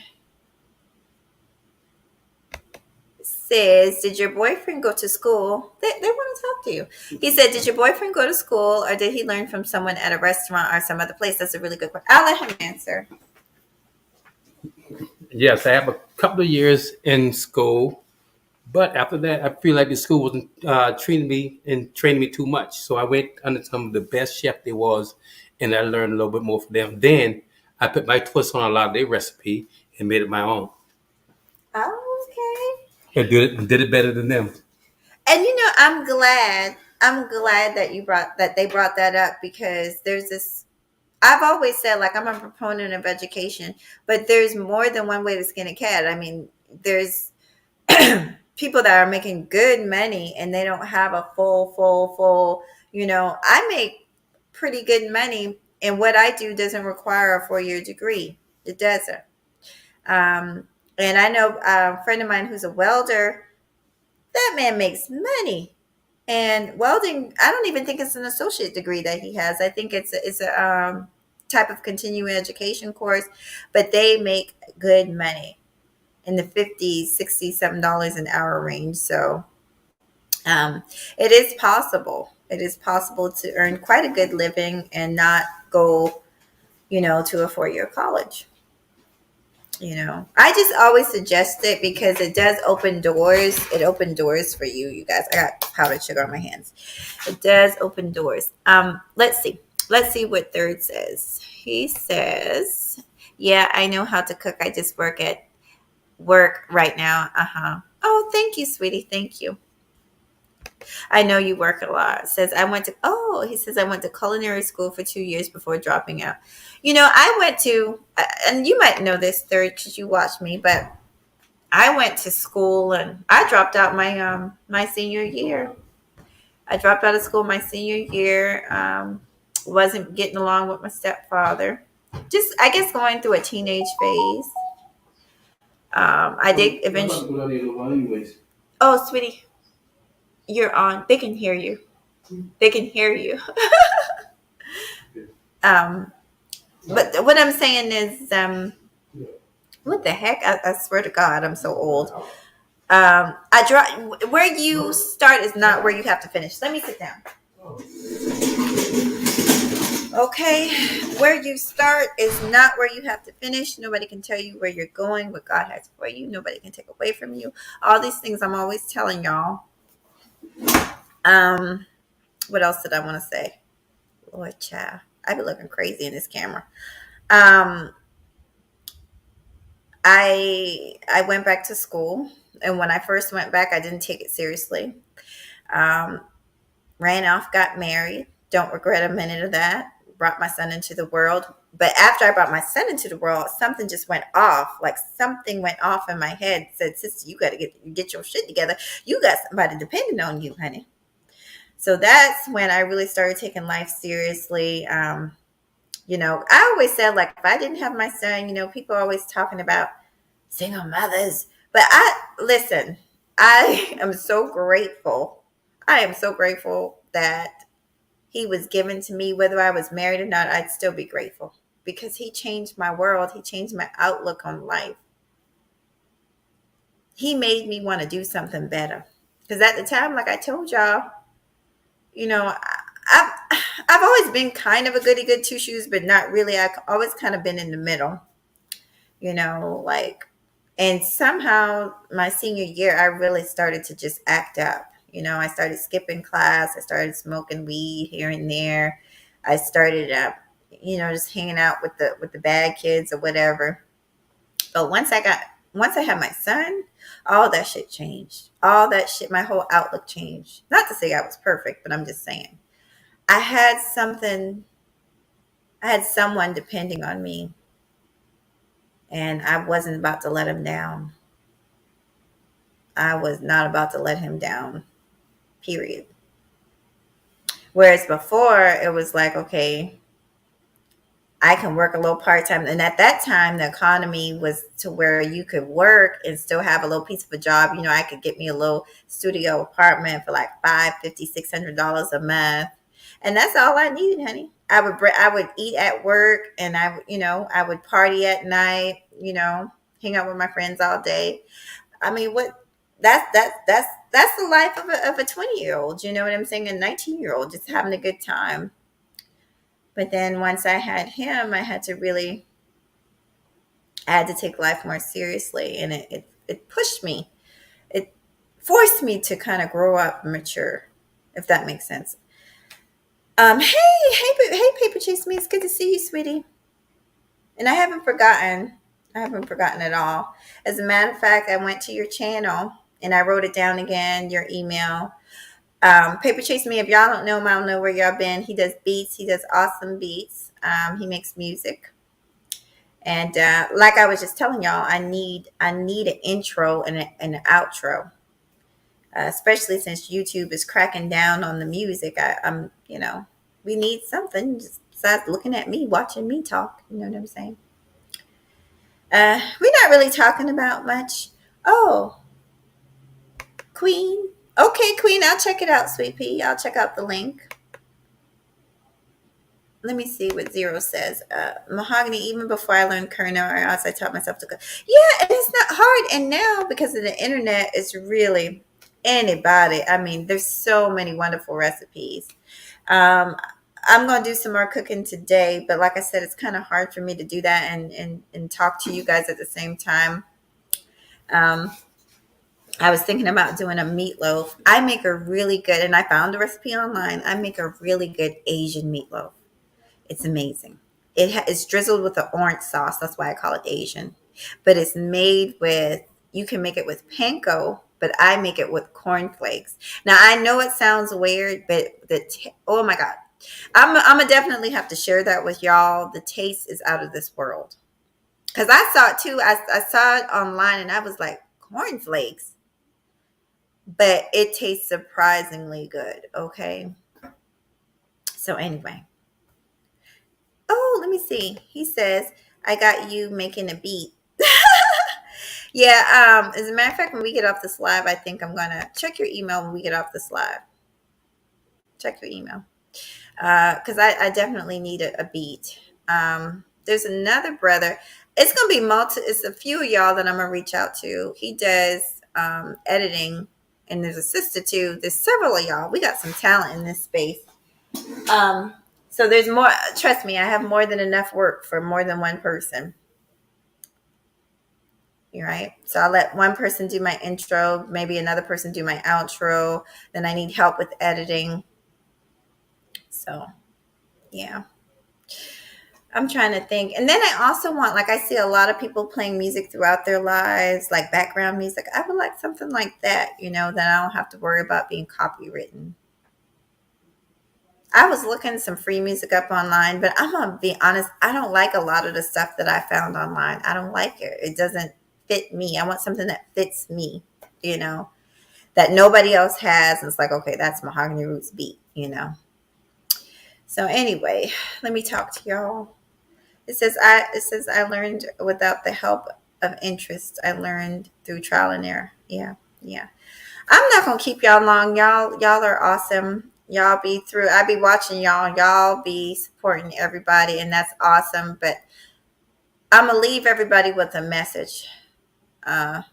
Says, did your boyfriend go to school? They want to talk to you. He said, did your boyfriend go to school or did he learn from someone at a restaurant or some other place? That's a really good question. I'll let him answer. Yes, I have a couple of years in school, but after that, I feel like the school wasn't treating me and training me too much. So I went under some of the best chef there was, and I learned a little bit more from them. Then I put my twist on a lot of their recipe and made it my own. Oh, okay. And did it better than them. And I'm glad that they brought that up because there's this. I've always said like I'm a proponent of education, but there's more than one way to skin a cat. I mean, there's people that are making good money and they don't have a full. I make pretty good money, and what I do doesn't require a 4-year degree. It doesn't. Um, and I know a friend of mine who's a welder. That man makes money. And welding, I don't even think it's an associate degree that he has. I think it's a type of continuing education course, but they make good money in the 50s, 60s, $7 an hour range. So it is possible. It is possible to earn quite a good living and not go, to a 4-year college. I just always suggest it because it does open doors. It opened doors for you guys. I got powdered sugar on my hands. It does open doors. Let's see what third says. He says, yeah, I know how to cook. I just work at work right now. Oh, thank you, sweetie. Thank you. I know you work a lot. He says, I went to culinary school for 2 years before dropping out. I went to, and you might know this third because you watched me, but I went to school and I dropped out my senior year. I dropped out of school my senior year. Wasn't getting along with my stepfather. Just, I guess, going through a teenage phase. I did eventually. Oh, sweetie, you're on. They can hear you. They can hear you. um, but what I'm saying is, what the heck? I swear to God, I'm so old. I draw where you start is not where you have to finish. Let me sit down. Okay, where you start is not where you have to finish. Nobody can tell you where you're going, what God has for you. Nobody can take away from you. All these things I'm always telling y'all. Um, what else did I want to say? Lord, child, I be looking crazy in this camera. Um, I went back to school, and when I first went back, I didn't take it seriously. Um, Ran off, got married. Don't regret a minute of that. Brought my son into the world. But after I brought my son into the world, something just went off. Like something went off in my head. Said, sister, you got to get your shit together. You got somebody depending on you, honey. So that's when I really started taking life seriously. I always said, like, if I didn't have my son, people are always talking about single mothers. But listen, I am so grateful. I am so grateful that he was given to me. Whether I was married or not, I'd still be grateful because he changed my world. He changed my outlook on life. He made me want to do something better. Because at the time, like I told y'all, you know, I've, I've always been kind of a goody good two shoes, but not really. I've always kind of been in the middle, like, and somehow my senior year, I really started to just act up. I started skipping class. I started smoking weed here and there. I started just hanging out with the bad kids or whatever. But once I had my son, all that shit changed. All that shit, my whole outlook changed. Not to say I was perfect, but I'm just saying. I had something, I had someone depending on me, and I wasn't about to let him down. I was not about to let him down, period. Whereas before, it was like, okay, I can work a little part time. And at that time, the economy was to where you could work and still have a little piece of a job. I could get me a little studio apartment for like $550, $600 a month. And that's all I needed, honey. I would eat at work, and I would party at night, hang out with my friends all day. I mean, that's the life of a 20-year old, you know what I'm saying? A 19-year old just having a good time. But then once I had him, I had to take life more seriously, and it pushed me. It forced me to kind of grow up and mature, if that makes sense. Hey, Paper Chase Me. It's good to see you, sweetie. And I haven't forgotten. I haven't forgotten at all. As a matter of fact, I went to your channel and I wrote it down again, your email. Paper Chase Me, if y'all don't know him, I don't know where y'all been. He does beats. He does awesome beats. He makes music. And like I was just telling y'all, I need an intro and an outro, especially since YouTube is cracking down on the music. We need something just besides looking at me, watching me talk. You know what I'm saying? We're not really talking about much. Oh, Queen. Okay, Queen, I'll check it out, sweet pea. I'll check out the link. Let me see what Zero says. Mahogany, even before I learned Kerner or else I taught myself to cook. Yeah, and it's not hard. And now, because of the internet, it's really anybody. I mean, there's so many wonderful recipes. Um, I'm going to do some more cooking today, but like I said, it's kind of hard for me to do that and talk to you guys at the same time. Um, I was thinking about doing a meatloaf. I make a really good, and I found a recipe online. I make a really good Asian meatloaf. It's amazing. It's drizzled with the orange sauce. That's why I call it Asian. But it's made with, you can make it with panko, but I make it with cornflakes. Now, I know it sounds weird, but oh my God. I'm going to definitely have to share that with y'all. The taste is out of this world. Because I saw it too. I saw it online and I was like, cornflakes? But it tastes surprisingly good. Okay. So anyway. Oh, let me see. He says, I got you making a beat. Yeah, as a matter of fact, when we get off this live, I think I'm gonna check your email when we get off this live. Check your email. Because I definitely need a beat. There's another brother. It's gonna be it's a few of y'all that I'm gonna reach out to. He does editing, and there's a sister too. There's several of y'all. We got some talent in this space. So there's more. Trust me, I have more than enough work for more than one person. You're right. So I'll let one person do my intro, maybe another person do my outro. Then I need help with editing. So yeah. I'm trying to think. And then I also want, like, I see a lot of people playing music throughout their lives, like background music. I would like something like that, that I don't have to worry about being copywritten. I was looking some free music up online, but I'm going to be honest, I don't like a lot of the stuff that I found online. I don't like it. It doesn't fit me. I want something that fits me, that nobody else has. And it's like, okay, that's Mahogany Roots beat. So anyway, let me talk to y'all. It says I learned without the help of interest. I learned through trial and error. Yeah, yeah. I'm not gonna keep y'all long. Y'all are awesome. Y'all be through. I be watching y'all. Y'all be supporting everybody, and that's awesome. But I'm gonna leave everybody with a message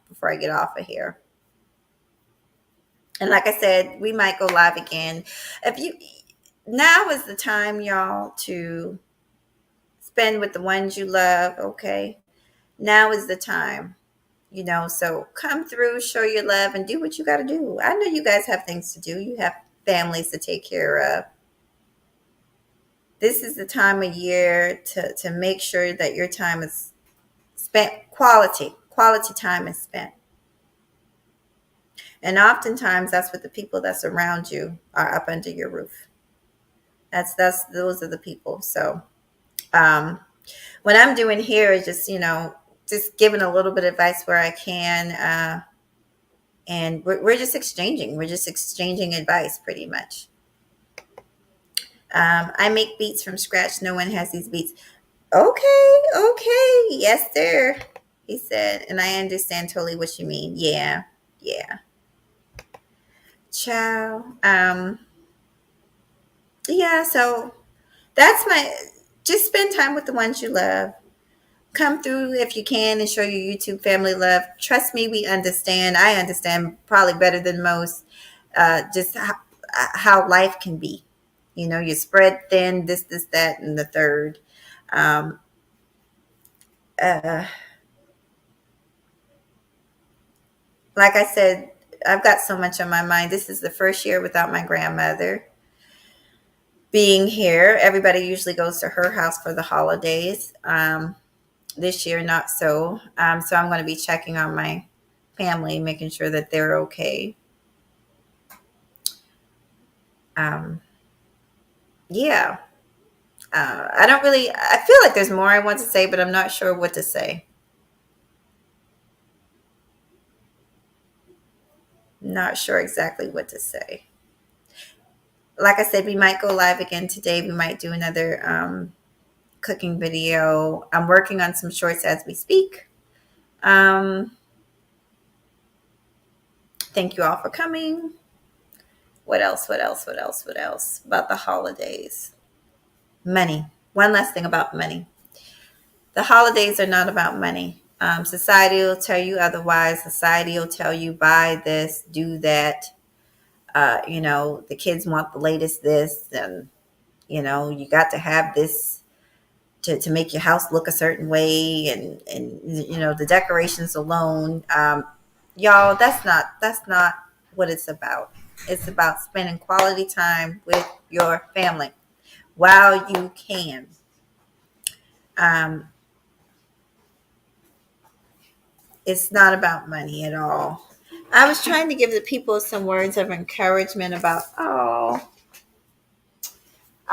before I get off of here. And like I said, we might go live again. If you Now is the time, y'all, to spend with the ones you love. Okay, now is the time. So come through, show your love, and do what you got to do. I know you guys have things to do. You have families to take care of. This is the time of year to make sure that your time is spent quality time is spent. And oftentimes that's what the people that's around you are up under your roof. That's those are the people. So um, what I'm doing here is just, just giving a little bit of advice where I can. And we're just exchanging. We're just exchanging advice pretty much. I make beats from scratch. No one has these beats. Okay, okay. Yes, sir. He said, and I understand totally what you mean. Yeah, yeah. Ciao. Yeah, so that's my, just spend time with the ones you love. Come through if you can and show your YouTube family love. Trust me, we understand. I understand probably better than most just how life can be. You spread thin, this, that, and the third. Um, uh, like I said, I've got so much on my mind. This is the first year without my grandmother being here. Everybody usually goes to her house for the holidays. This year, not so. So I'm going to be checking on my family, making sure that they're okay. Um, yeah. I don't really, I feel like there's more I want to say, but I'm not sure what to say. Not sure exactly what to say. Like I said, we might go live again today. We might do another cooking video. I'm working on some shorts as we speak. Thank you all for coming. What else? What else? What else? What else? About the holidays. Money. One last thing about money. The holidays are not about money. Society will tell you otherwise. Society will tell you buy this, do that. The kids want the latest this, and you got to have this to make your house look a certain way, and the decorations alone. Y'all, that's not what it's about. It's about spending quality time with your family while you can. Um, it's not about money at all. I was trying to give the people some words of encouragement about, I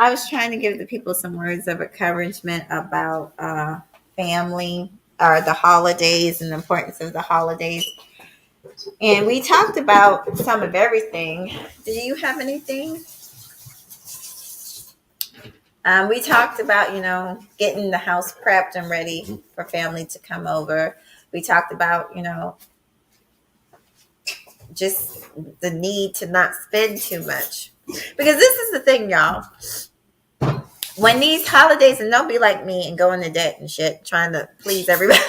was trying to give the people some words of encouragement about family or the holidays and the importance of the holidays. And we talked about some of everything. Do you have anything? We talked about, getting the house prepped and ready for family to come over. We talked about, just the need to not spend too much. Because this is the thing, y'all. When these holidays, and don't be like me and go into debt and shit, trying to please everybody.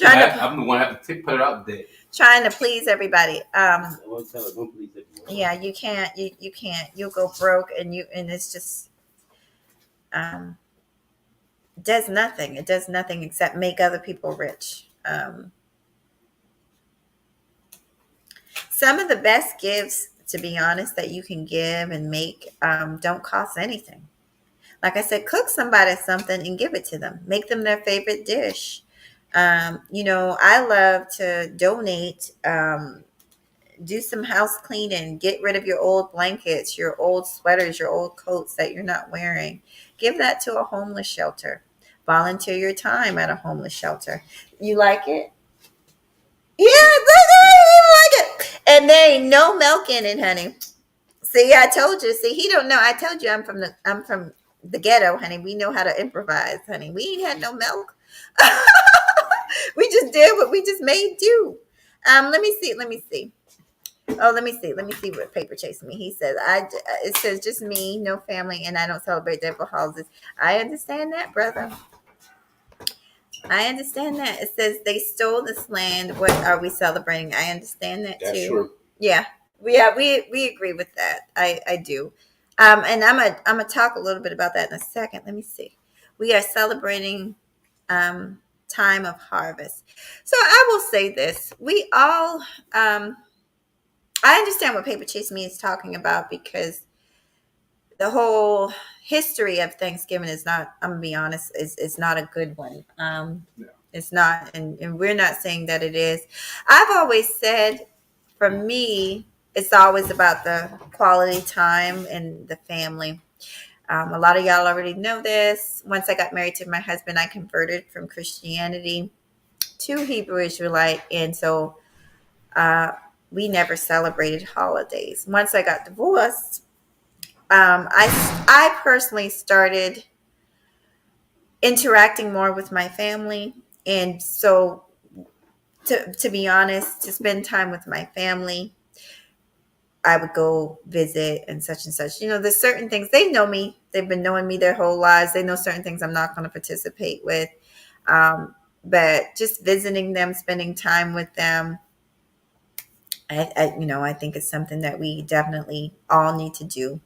I'm the one that have to put it out there. Trying to please everybody. Yeah, you can't. You can't. You'll go broke, and it's just does nothing. It does nothing except make other people rich. Some of the best gifts, to be honest, that you can give and make don't cost anything. Like I said, cook somebody something and give it to them. Make them their favorite dish. I love to donate, do some house cleaning, get rid of your old blankets, your old sweaters, your old coats that you're not wearing. Give that to a homeless shelter. Volunteer your time at a homeless shelter. You like it? Yeah, I like it. And there ain't no milk in it, honey. See, I told you. See, he don't know. I told you I'm from the ghetto, honey. We know how to improvise, honey. We ain't had no milk. We just did what we just made do. Let me see. Let me see. Oh, let me see. Let me see what paper chasing me. He says, it says just me, no family, and I don't celebrate devil houses. I understand that, brother. I understand that. It says they stole this land. What are we celebrating? I understand that That's too. true. We agree with that. I do. And I'm gonna talk a little bit about that in a second. Let me see. We are celebrating time of harvest. So I will say this. We all I understand what Paper Chase Me is talking about, because the whole history of Thanksgiving is not, I'm gonna be honest, is not a good one. Yeah. It's not, and we're not saying that it is. I've always said, for me, it's always about the quality time and the family. A lot of y'all already know this. Once I got married to my husband, I converted from Christianity to Hebrew Israelite, and so uh, we never celebrated holidays. Once I got divorced, I personally started interacting more with my family, and so to be honest, to spend time with my family, I would go visit and such and such. There's certain things, they know me. They've been knowing me their whole lives. They know certain things I'm not going to participate with. But just visiting them, spending time with them, I think it's something that we definitely all need to do.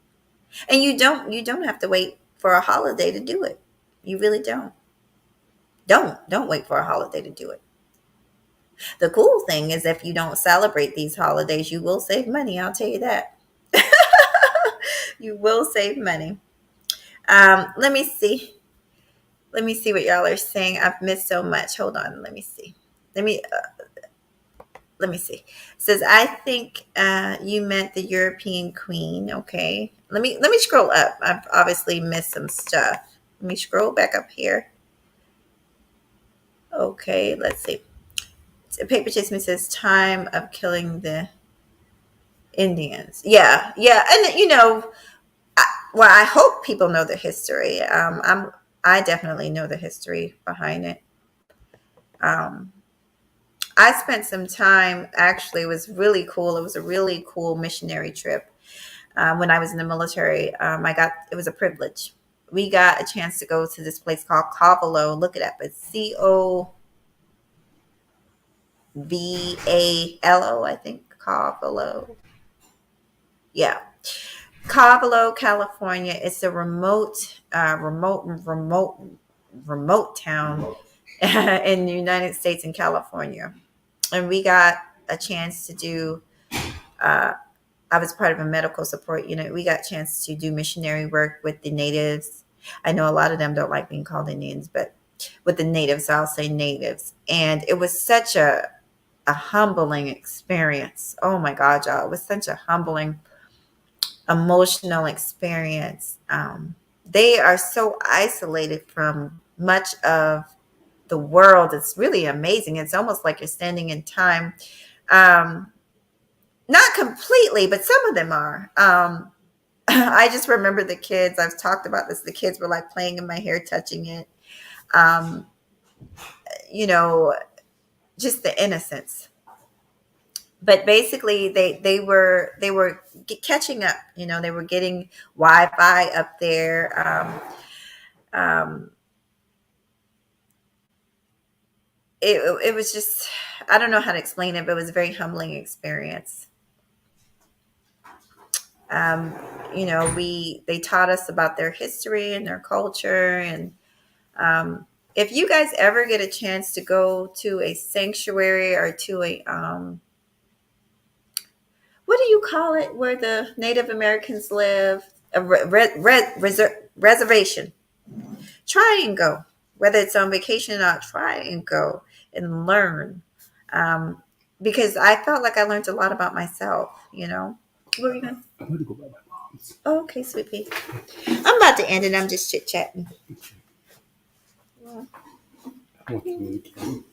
And you don't have to wait for a holiday to do it. You really don't. Don't wait for a holiday to do it. The cool thing is, if you don't celebrate these holidays, you will save money. I'll tell you that. You will save money. Let me see. Let me see what y'all are saying. I've missed so much. Hold on. Let me see. Let me let me see. It says, I think you meant the European queen. Okay. Let me scroll up. I've obviously missed some stuff. Let me scroll back up here. Okay, let's see. Paper Chase Me says time of killing the Indians. Yeah, yeah, and well, I hope people know the history. I definitely know the history behind it. Um, I spent some time. Actually, it was really cool. It was a really cool missionary trip. When I was in the military, it was a privilege. We got a chance to go to this place called Covelo. Look it up. It's Covalo. I think Covelo. Yeah, Covelo, California. It's a remote town in the United States in California, and we got a chance to do. Uh, I was part of a medical support unit. We got a chance to do missionary work with the natives. I know a lot of them don't like being called Indians, but with the natives, I'll say natives. And it was such a humbling experience. Oh my God, y'all! It was such a humbling emotional experience. They are so isolated from much of the world. It's really amazing. It's almost like you're standing in time. Um, Not completely, but some of them are. I just remember the kids. I've talked about this. The kids were like playing in my hair, touching it. Um, you know, just the innocence. But basically, they were catching up. They were getting Wi-Fi up there. Um, it was just, I don't know how to explain it, but it was a very humbling experience. Um, they taught us about their history and their culture, and if you guys ever get a chance to go to a sanctuary or to what do you call it, where the Native Americans live, a reservation, try and go. Whether it's on vacation or not, try and go and learn. Um, because I felt like I learned a lot about myself. What were you going to? I'm going to go by my mom's. Oh, okay, sweet pea. I'm about to end it. I'm just chit chatting. I want to communicate.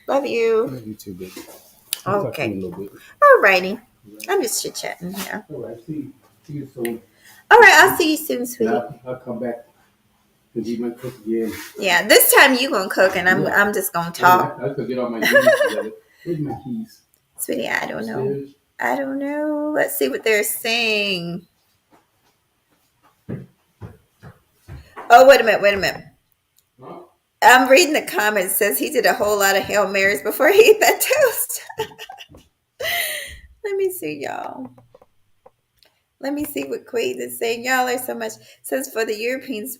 Love you. Love you too, baby. Okay. A little bit. All righty. I'm just chit chatting here. All right. See you soon. All right. I'll see you soon, sweetie. I'll come back and eat my cook again. Yeah. This time you gonna cook and I'm just gonna talk. I could get all my keys together. Where's my keys? Sweetie, I don't know. I don't know. Let's see what they're saying. Oh, wait a minute. Huh? I'm reading the comments. It says he did a whole lot of Hail Marys before he ate that toast. Let me see, y'all. Let me see what Quaid is saying. Y'all are so much. It says for the Europeans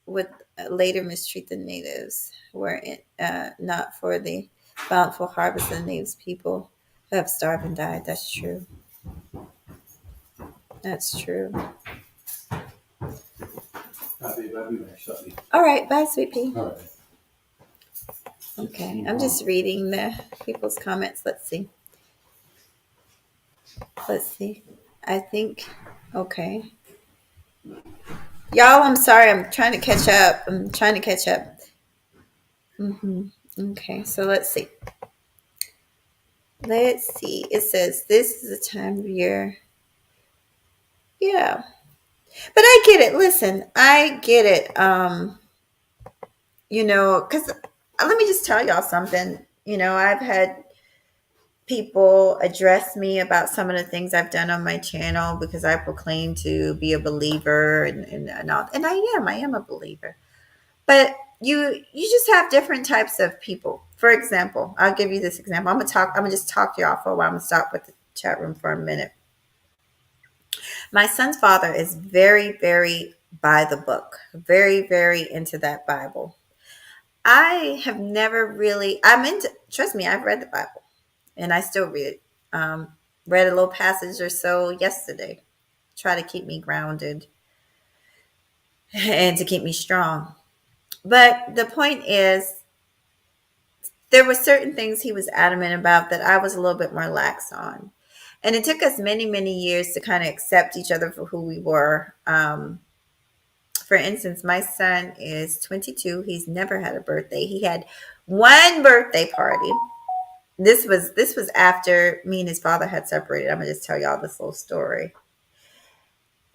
would later mistreat the natives, were not for the bountiful harvest of the natives people who have starved and died. That's true. That's true. I'll be back shortly. All right. Bye, sweet pea. All right. Okay. I'm just reading the people's comments. Let's see. Let's see. I think. Okay. Y'all, I'm sorry. I'm trying to catch up. Okay. So let's see. Let's see. It says this is a time of year. Yeah. But I get it. Listen, I get it. Because let me just tell y'all something. I've had people address me about some of the things I've done on my channel because I proclaim to be a believer and all. And I am a believer. But you just have different types of people. For example, I'll give you this example. I'm gonna just talk to y'all for a while. I'm gonna stop with the chat room for a minute. My son's father is very, very by the book, very, very into that Bible. I have never really, trust me, I've read the Bible and I still read it. Read a little passage or so yesterday, try to keep me grounded and to keep me strong. But the point is, there were certain things he was adamant about that I was a little bit more lax on. And it took us many, many years to kind of accept each other for who we were. For instance, my son is 22. He's never had a birthday. He had one birthday party. This was after me and his father had separated. I'm gonna just tell y'all this little story.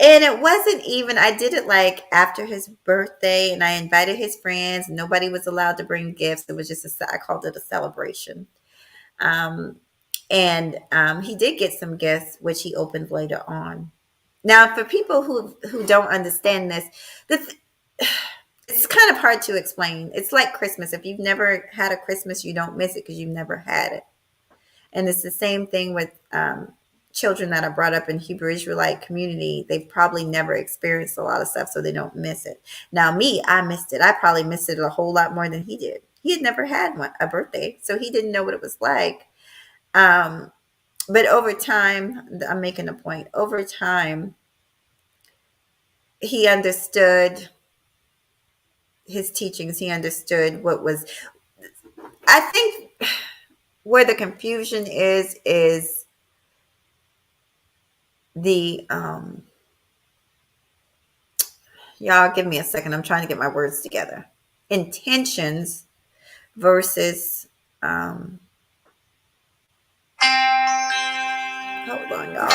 And it wasn't even, I did it like after his birthday and I invited his friends. Nobody was allowed to bring gifts. It was just I called it a celebration. Um, and he did get some gifts, which he opened later on. Now, for people who don't understand this, it's kind of hard to explain. It's like Christmas. If you've never had a Christmas, you don't miss it because you've never had it. And it's the same thing with children that are brought up in Hebrew Israelite community. They've probably never experienced a lot of stuff, so they don't miss it. Now, me, I missed it. I probably missed it a whole lot more than he did. He had never had a birthday, so he didn't know what it was like. But over time, I'm making a point. Over time, he understood his teachings. He understood what was. I think where the confusion is the y'all give me a second. I'm trying to get my words together. Intentions versus hold on, y'all.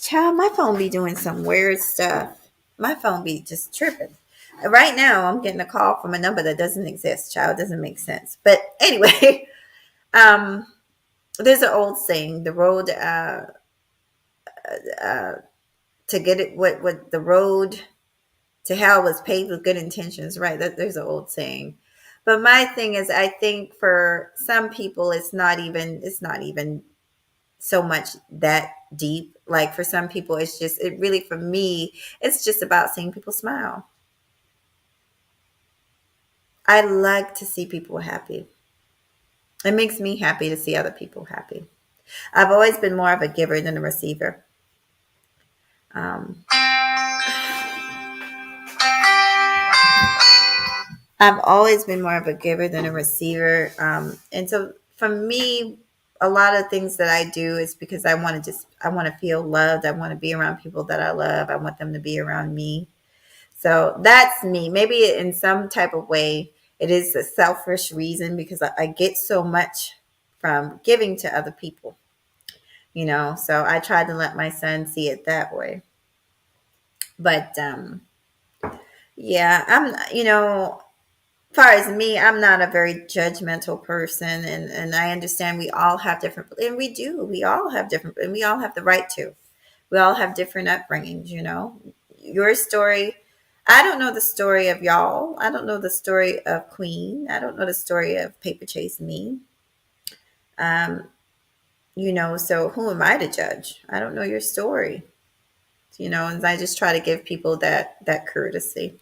Child, my phone be doing some weird stuff. My phone be just tripping. Right now, I'm getting a call from a number that doesn't exist. Child, doesn't make sense. But anyway, um, there's an old saying: the road to get it, what the road to hell was paved with good intentions. Right? There's an old saying. But my thing is, I think for some people, it's not even so much that deep. Like for some people, it really, for me, it's just about seeing people smile. I like to see people happy. It makes me happy to see other people happy. I've always been more of a giver than a receiver. Um, I've always been more of a giver than a receiver. And so for me, a lot of things that I do is because I want to feel loved. I want to be around people that I love. I want them to be around me. So that's me. Maybe in some type of way, it is a selfish reason because I get so much from giving to other people, So I try to let my son see it that way. But yeah, far as me, I'm not a very judgmental person, and I understand we all have different, and we all have different, and we all have the right to. We all have different upbringings, Your story, I don't know the story of y'all. I don't know the story of Queen. I don't know the story of Paper Chase Me. Um, so who am I to judge? I don't know your story, and I just try to give people that courtesy.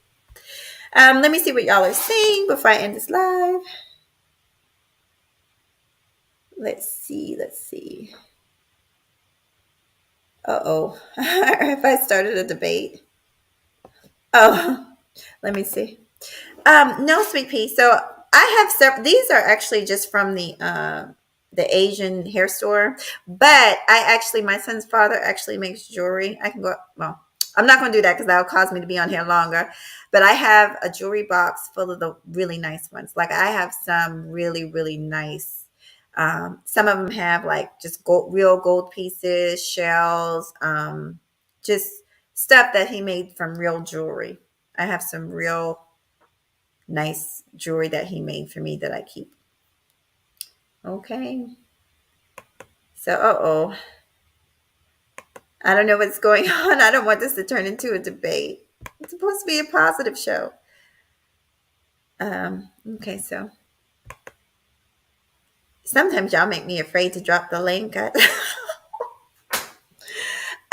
Let me see what y'all are saying before I end this live. Let's see. Let's see. Uh-oh. If I started a debate. Oh, let me see. No, sweet pea. So I have several. These are actually just from the Asian hair store, but I actually my son's father actually makes jewelry. I can go. Well, I'm not going to do that because that'll cause me to be on here longer. But I have a jewelry box full of the really nice ones. Like I have some really really nice. Some of them have like just gold, real gold pieces, shells, just stuff that he made from real jewelry. I have some real nice jewelry that he made for me that I keep. Okay. So, oh, I don't know what's going on. I don't want this to turn into a debate. It's supposed to be a positive show. Okay, so sometimes y'all make me afraid to drop the link.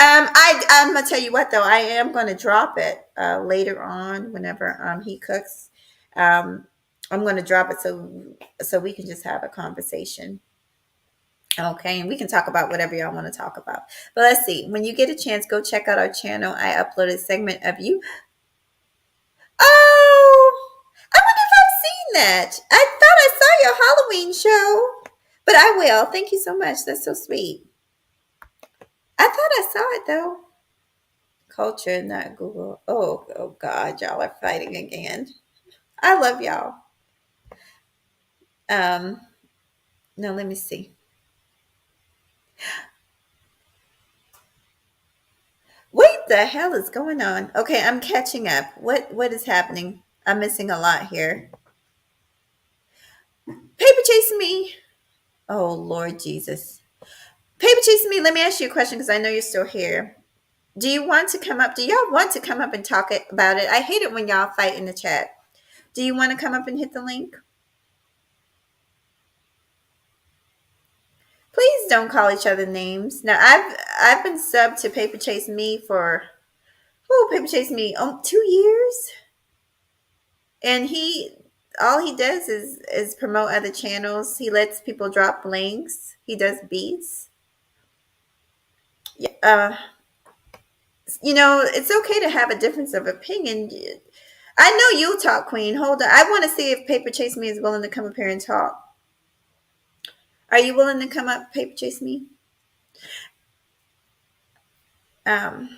I'm gonna tell you what though, I am gonna drop it later on whenever he cooks. Um, I'm gonna drop it so we can just have a conversation. Okay, and we can talk about whatever y'all want to talk about. But let's see. When you get a chance, go check out our channel. I uploaded a segment of you. Oh, I wonder if I've seen that. I thought I saw your Halloween show, but I will. Thank you so much. That's so sweet. I thought I saw it though. Culture, not Google. Oh God, y'all are fighting again. I love y'all. Um, no, let me see. What the hell is going on? Okay, I'm catching up. What is happening? I'm missing a lot here. Paper chasing me. Oh Lord Jesus. Paper chasing me. Let me ask you a question because I know you're still here. Do you want to come up? Do y'all want to come up and talk about it? I hate it when y'all fight in the chat. Do you want to come up and hit the link? Please don't call each other names. Now I've been subbed to Paper Chase Me for Paper Chase Me 2 years, and he all he does is promote other channels. He lets people drop links. He does beats. Yeah, it's okay to have a difference of opinion. I know you'll talk, Queen. Hold on. I want to see if Paper Chase Me is willing to come up here and talk. Are you willing to come up, Paper Chase Me? Um,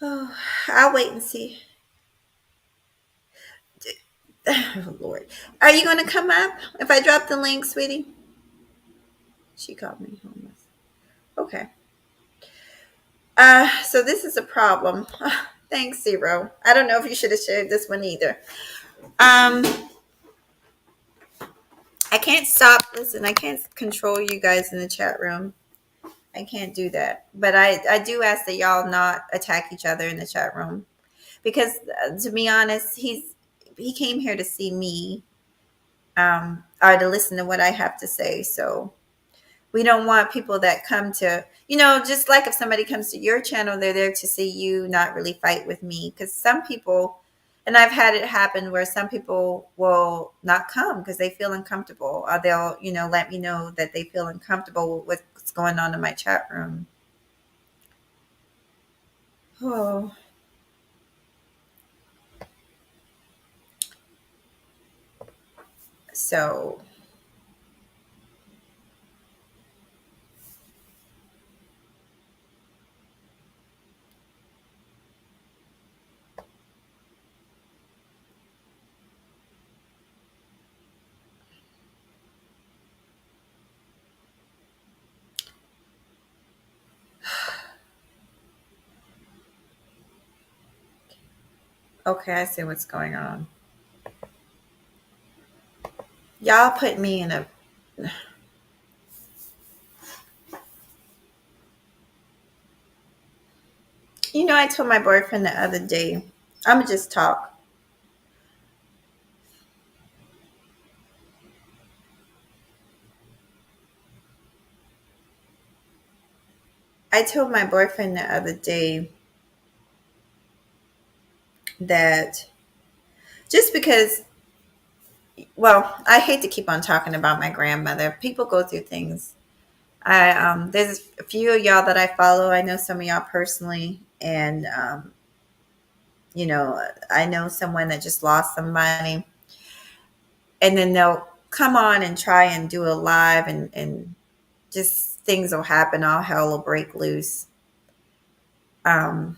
oh, I'll wait and see. Oh, Lord. Are you going to come up if I drop the link, sweetie? She called me homeless. Okay. So this is a problem. Thanks, Zero. I don't know if you should have shared this one either. Um, I can't stop. Listen, I can't control you guys in the chat room. I can't do that. But I do ask that y'all not attack each other in the chat room because, to be honest, he came here to see me, or to listen to what I have to say. So we don't want people that come to, just like if somebody comes to your channel, they're there to see you, not really fight with me. Because some people, and I've had it happen where some people will not come because they feel uncomfortable, or they'll, let me know that they feel uncomfortable with what's going on in my chat room. Oh, so okay, I see what's going on. Y'all put me in a. I told my boyfriend the other day, I'm gonna just talk. I told my boyfriend the other day that just because, well, I hate to keep on talking about my grandmother. People go through things. There's a few of y'all that I follow. I know some of y'all personally, and I know someone that just lost somebody, and then they'll come on and try and do a live, and just things will happen. All hell will break loose. Um,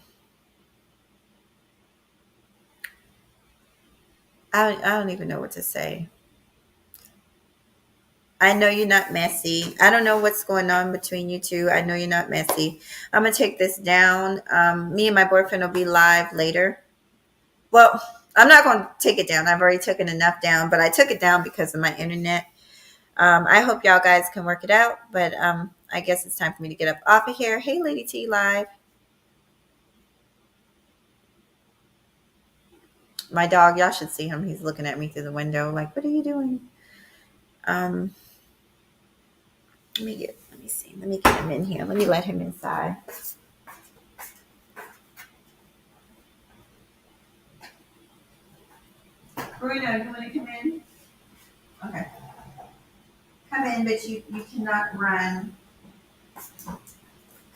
I don't even know what to say. I know you're not messy. I don't know what's going on between you two. I know you're not messy. I'm gonna take this down. Me and my boyfriend will be live later. Well, I'm not going to take it down. I've already taken enough down, but I took it down because of my internet. I hope y'all guys can work it out, but I guess it's time for me to get up off of here. Hey, Lady T Live. My dog, y'all should see him. He's looking at me through the window like, what are you doing? Um, let me see. Let me get him in here. Let me let him inside. Bruno, you want to come in? Okay. Come in, but you cannot run.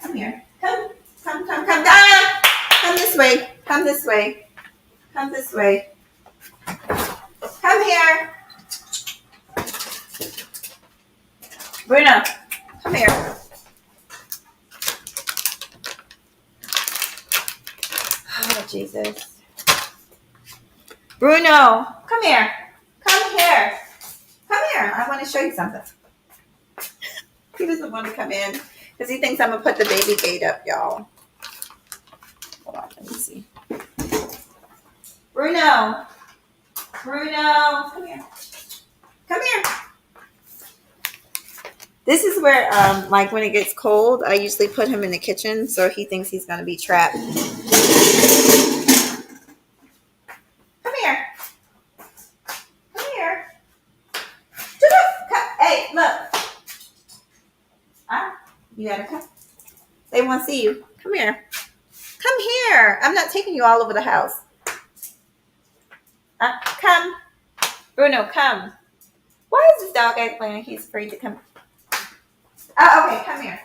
Come here. Come. Ah! Come this way. Come this way. Come this way. Come here. Bruno, come here. Oh, Jesus. Bruno, come here. Come here. Come here. I want to show you something. He doesn't want to come in because he thinks I'm going to put the baby gate up, y'all. Hold on. Let me see. Bruno. Come here. Come here. This is where, like when it gets cold, I usually put him in the kitchen so he thinks he's going to be trapped. Come here. Come here. Hey, look. You gotta come. They want to see you. Come here. Come here. I'm not taking you all over the house. Come. Bruno, come. Why is this dog acting like he's afraid to come? Oh, okay. Come here.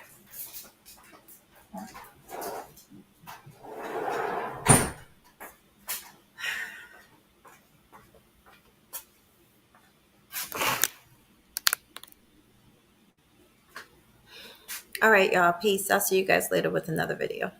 All right, y'all. Peace. I'll see you guys later with another video.